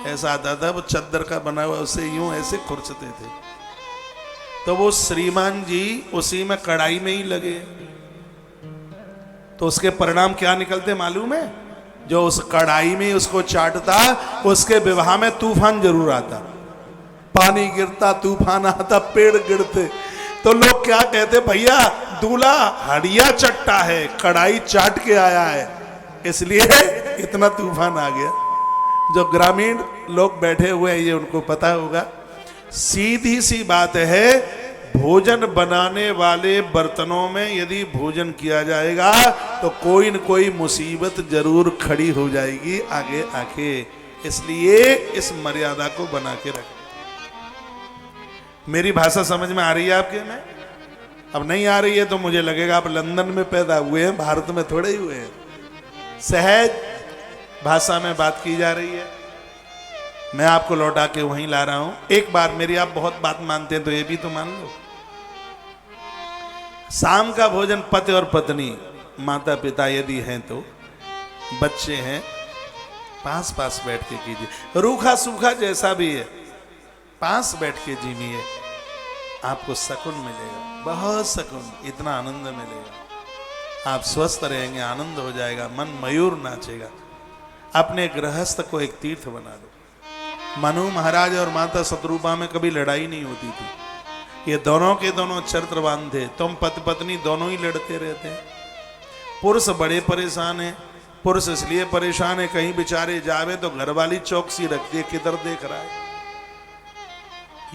ऐसा आता था, वो चद्दर का बना हुआ, उसे यूं ऐसे खुरचते थे। तो वो श्रीमान जी उसी में कढ़ाई में ही लगे, तो उसके परिणाम क्या निकलते मालूम है? जो उस कढ़ाई में उसको चाटता, उसके विवाह में तूफान जरूर आता, पानी गिरता, तूफान आता, पेड़ गिरते। तो लोग क्या कहते, भैया दूल्हा हड़िया चट्टा है, कढ़ाई चाट के आया है, इसलिए इतना तूफान आ गया। जो ग्रामीण लोग बैठे हुए हैं ये उनको पता होगा। सीधी सी बात है, भोजन बनाने वाले बर्तनों में यदि भोजन किया जाएगा तो कोई न कोई मुसीबत जरूर खड़ी हो जाएगी आगे आके, इसलिए इस मर्यादा को बना के रखें। मेरी भाषा समझ में आ रही है आपके में? अब नहीं आ रही है तो मुझे लगेगा आप लंदन में पैदा हुए हैं, भारत में थोड़े ही हुए हैं। सहज भाषा में बात की जा रही है, मैं आपको लौटा के वहीं ला रहा हूं। एक बार मेरी आप बहुत बात मानते हैं तो ये भी तो मान लो। शाम का भोजन पति और पत्नी, माता पिता यदि हैं तो, बच्चे हैं, पास पास बैठ के कीजिए। रूखा सूखा जैसा भी है, पास बैठ के जीविए, आपको सुकून मिलेगा, बहुत सुकून, इतना आनंद मिलेगा। आप स्वस्थ रहेंगे, आनंद हो जाएगा, मन मयूर नाचेगा। अपने गृहस्थ को एक तीर्थ बना दो। मनु महाराज और माता शत्रुपा में कभी लड़ाई नहीं होती थी, ये दोनों के दोनों चरित्रवान थे। तुम पति पत्नी दोनों ही लड़ते रहते हैं। पुरुष बड़े परेशान हैं, पुरुष इसलिए परेशान है, कहीं बेचारे जावे तो घरवाली चौकसी रखती है, किधर देख रहा है।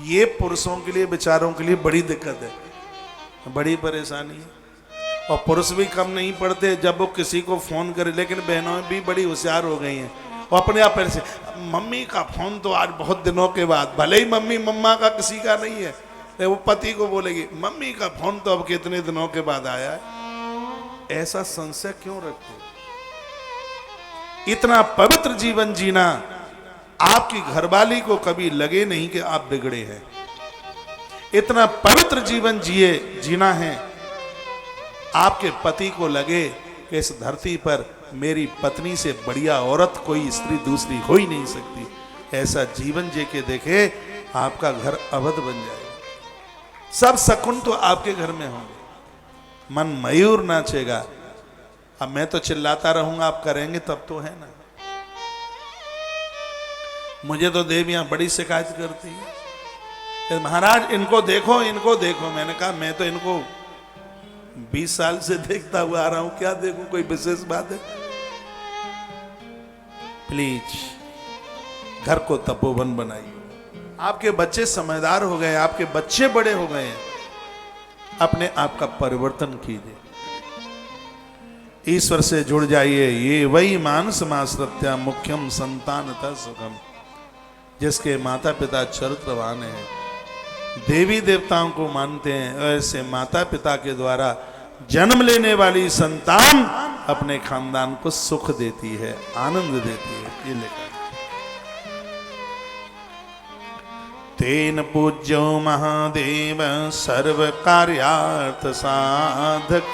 ये पुरुषों के लिए, बेचारों के लिए बड़ी दिक्कत है, बड़ी परेशानी है। और पुरुष भी कम नहीं पड़ते जब वो किसी को फोन करे, लेकिन बहनों भी बड़ी होशियार हो गई हैं, वो अपने आप से, मम्मी का फोन तो आज बहुत दिनों के बाद, भले ही मम्मी मम्मा का किसी का नहीं है, वो पति को बोलेगी मम्मी का फोन तो अब कितने दिनों के बाद आया है। ऐसा संशय क्यों रखते? इतना पवित्र जीवन जीना, आपकी घरवाली को कभी लगे नहीं कि आप बिगड़े हैं। इतना पवित्र जीवन जीना है, आपके पति को लगे कि इस धरती पर मेरी पत्नी से बढ़िया औरत कोई स्त्री दूसरी हो ही नहीं सकती। ऐसा जीवन जी के देखे, आपका घर अवध बन जाएगा। सब शकुन तो आपके घर में होंगे। मन मयूर नाचेगा। अब मैं तो चिल्लाता रहूंगा, आप करेंगे तब तो है ना। मुझे तो देवियां बड़ी शिकायत करती है, महाराज इनको देखो इनको देखो। मैंने कहा मैं तो इनको 20 साल से देखता हुआ आ रहा हूं, क्या देखूं, कोई विशेष बात है? प्लीज घर को तपोवन बनाइए। आपके बच्चे समझदार हो गए, आपके बच्चे बड़े हो गए हैं, अपने आप का परिवर्तन कीजिए, ईश्वर से जुड़ जाइए। ये वही मानस माश्रित्या मुख्यम संतानतः सुखम, जिसके माता पिता चरित्रवान हैं, देवी देवताओं को मानते हैं, ऐसे माता पिता के द्वारा जन्म लेने वाली संतान अपने खानदान को सुख देती है, आनंद देती है। ये लिखा है, तेन पूज्यो महादेव सर्व कार्यार्थ साधक।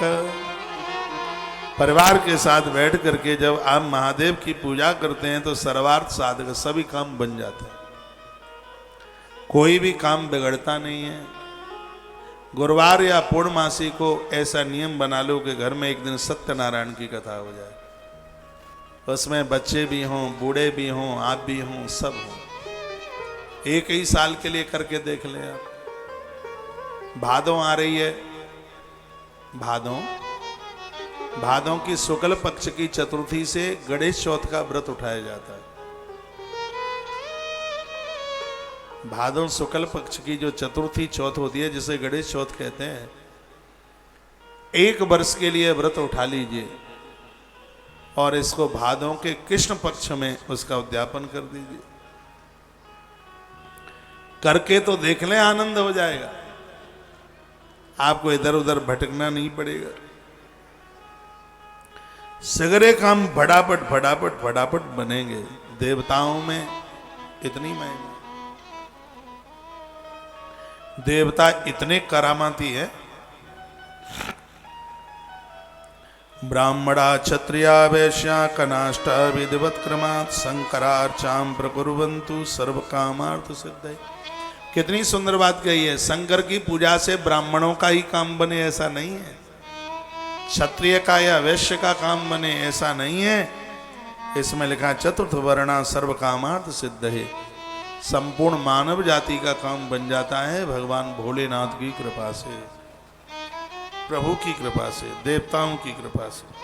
परिवार के साथ बैठ करके जब आप महादेव की पूजा करते हैं तो सर्वार्थ साधक, सभी काम बन जाते हैं, कोई भी काम बिगड़ता नहीं है। गुरुवार या पूर्णमासी को ऐसा नियम बना लो कि घर में एक दिन सत्यनारायण की कथा हो जाए, उसमें बच्चे भी हों, बूढ़े भी हों, आप भी हों, सब हों। एक ही साल के लिए करके देख लें आप। भादों आ रही है, भादों की शुक्ल पक्ष की चतुर्थी से गणेश चौथ का व्रत उठाया जाता है। भादों शुक्ल पक्ष की जो चतुर्थी चौथ होती है, जिसे गणेश चौथ कहते हैं, 1 वर्ष के लिए व्रत उठा लीजिए और इसको भादों के कृष्ण पक्ष में उसका उद्यापन कर दीजिए। करके तो देख लें, आनंद हो जाएगा, आपको इधर उधर भटकना नहीं पड़ेगा। सगरे काम फटाफट फटाफट फटाफट बनेंगे। देवताओं में इतनी महिमा, देवता इतने करामाती है। ब्राह्मणा क्षत्रिया वैश्या कनाष्टा विधिवत क्रमात् शंकरार्चां प्रकुर्वन्तु सर्व कामार्थ सिद्धये। कितनी सुंदर बात कही है। शंकर की पूजा से ब्राह्मणों का ही काम बने ऐसा नहीं है, क्षत्रिय का या वैश्य का काम बने ऐसा नहीं है। इसमें लिखा चतुर्थ वर्णा सर्व कामार्थ सिद्धये, संपूर्ण मानव जाति का काम बन जाता है भगवान भोलेनाथ की कृपा से, प्रभु की कृपा से, देवताओं की कृपा से।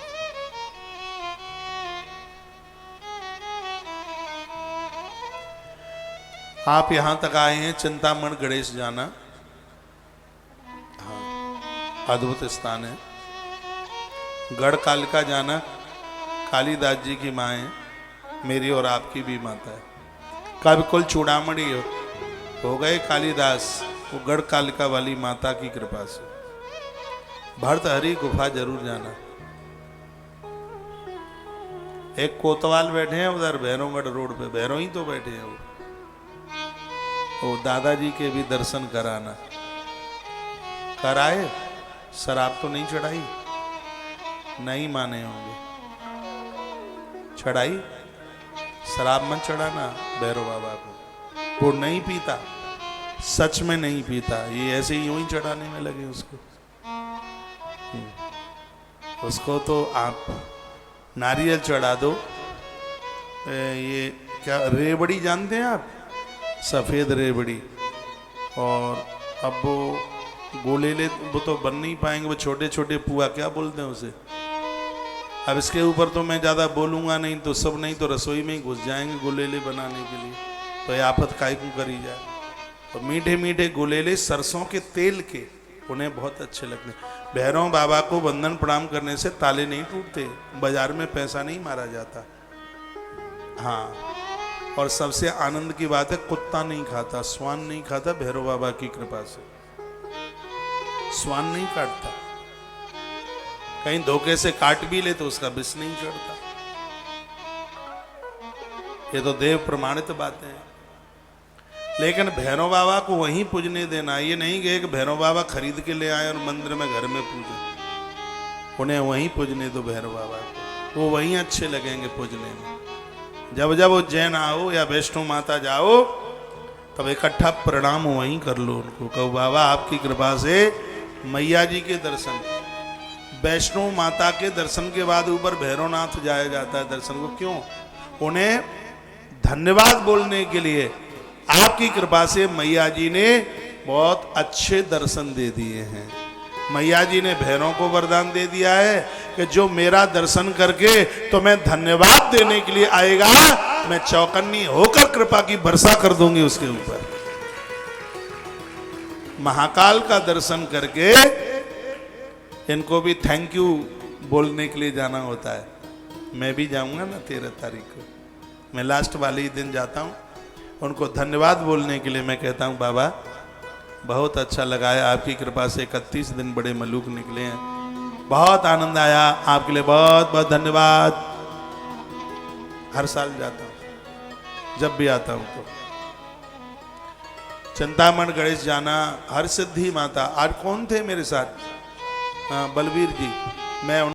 आप यहां तक आए हैं, चिंतामण गणेश जाना, हाँ, अद्भुत स्थान है। गढ़ कालिका जाना, कालिदास जी की माँ है, मेरी और आपकी भी माता है। कभी कुल चूड़ामणि हो गए कालिदास, वो गढ़ कालिका वाली माता की कृपा से। भर्तहरि गुफा जरूर जाना। एक कोतवाल बैठे हैं उधर भैरवगढ़ रोड पे, भैरव ही तो बैठे हैं वो दादाजी के भी दर्शन कराना। कराए, शराब तो नहीं चढ़ाई, नहीं माने होंगे, चढ़ाई, शराब मत चढ़ाना भैरव बाबा को। वो नहीं पीता, सच में नहीं पीता, ये ऐसे ही यूं ही चढ़ाने में लगे उसको। उसको तो आप नारियल चढ़ा दो। ये क्या रेवड़ी जानते हैं आप, सफेद रेवड़ी, और अब वो गोलेले वो तो बन नहीं पाएंगे, वो छोटे छोटे पुआ क्या बोलते हैं उसे। अब इसके ऊपर तो मैं ज़्यादा बोलूँगा नहीं तो सब नहीं तो रसोई में ही घुस जाएंगे गोलेले बनाने के लिए, तो ये आफत काहे को करी जाए। तो मीठे मीठे गोलेले सरसों के तेल के, उन्हें बहुत अच्छे लगते हैं। भैरव बाबा को वंदन प्रणाम करने से ताले नहीं टूटते, बाजार में पैसा नहीं मारा जाता। हाँ, और सबसे आनंद की बात है, कुत्ता नहीं खाता, स्वान नहीं खाता, भैरव बाबा की कृपा से स्वान नहीं काटता। कहीं धोखे से काट भी ले तो उसका विष नहीं चढ़ता। ये तो देव प्रमाणित बातें हैं। लेकिन भैरव बाबा को वहीं पूजने देना, ये नहीं कि भैरव बाबा खरीद के ले आए और मंदिर में घर में पूजे। उन्हें वहीं पूजने दो भैरव बाबा को, वो वहीं अच्छे लगेंगे पूजने में। जब जब उज्जैन आओ या वैष्णो माता जाओ तब इकट्ठा प्रणाम वहीं कर लो उनको, कहो बाबा आपकी कृपा से मैया जी के दर्शन, वैष्णो माता के दर्शन के बाद ऊपर भैरवनाथ जाया जाता है दर्शन को। क्यों? उन्हें धन्यवाद बोलने के लिए आपकी कृपा से मैया जी ने बहुत अच्छे दर्शन दे दिए हैं। मैया जी ने भैरव को वरदान दे दिया है कि जो मेरा दर्शन करके तो मैं धन्यवाद देने के लिए आएगा, मैं चौकन्नी होकर कृपा की वर्षा कर दूंगी उसके ऊपर। महाकाल का दर्शन करके इनको भी थैंक यू बोलने के लिए जाना होता है। मैं भी जाऊंगा ना 13 तारीख को, मैं लास्ट वाले ही दिन जाता हूँ, उनको धन्यवाद बोलने के लिए मैं कहता हूँ बाबा बहुत अच्छा लगा है, आपकी कृपा से 31 दिन बड़े मलूक निकले हैं, बहुत आनंद आया, आपके लिए बहुत बहुत धन्यवाद। हर साल जाता हूँ, जब भी आता हूँ तो। चिंतामण गणेश जाना, हर सिद्धि माता, आज कौन थे मेरे साथ? हाँ बलवीर जी, मैं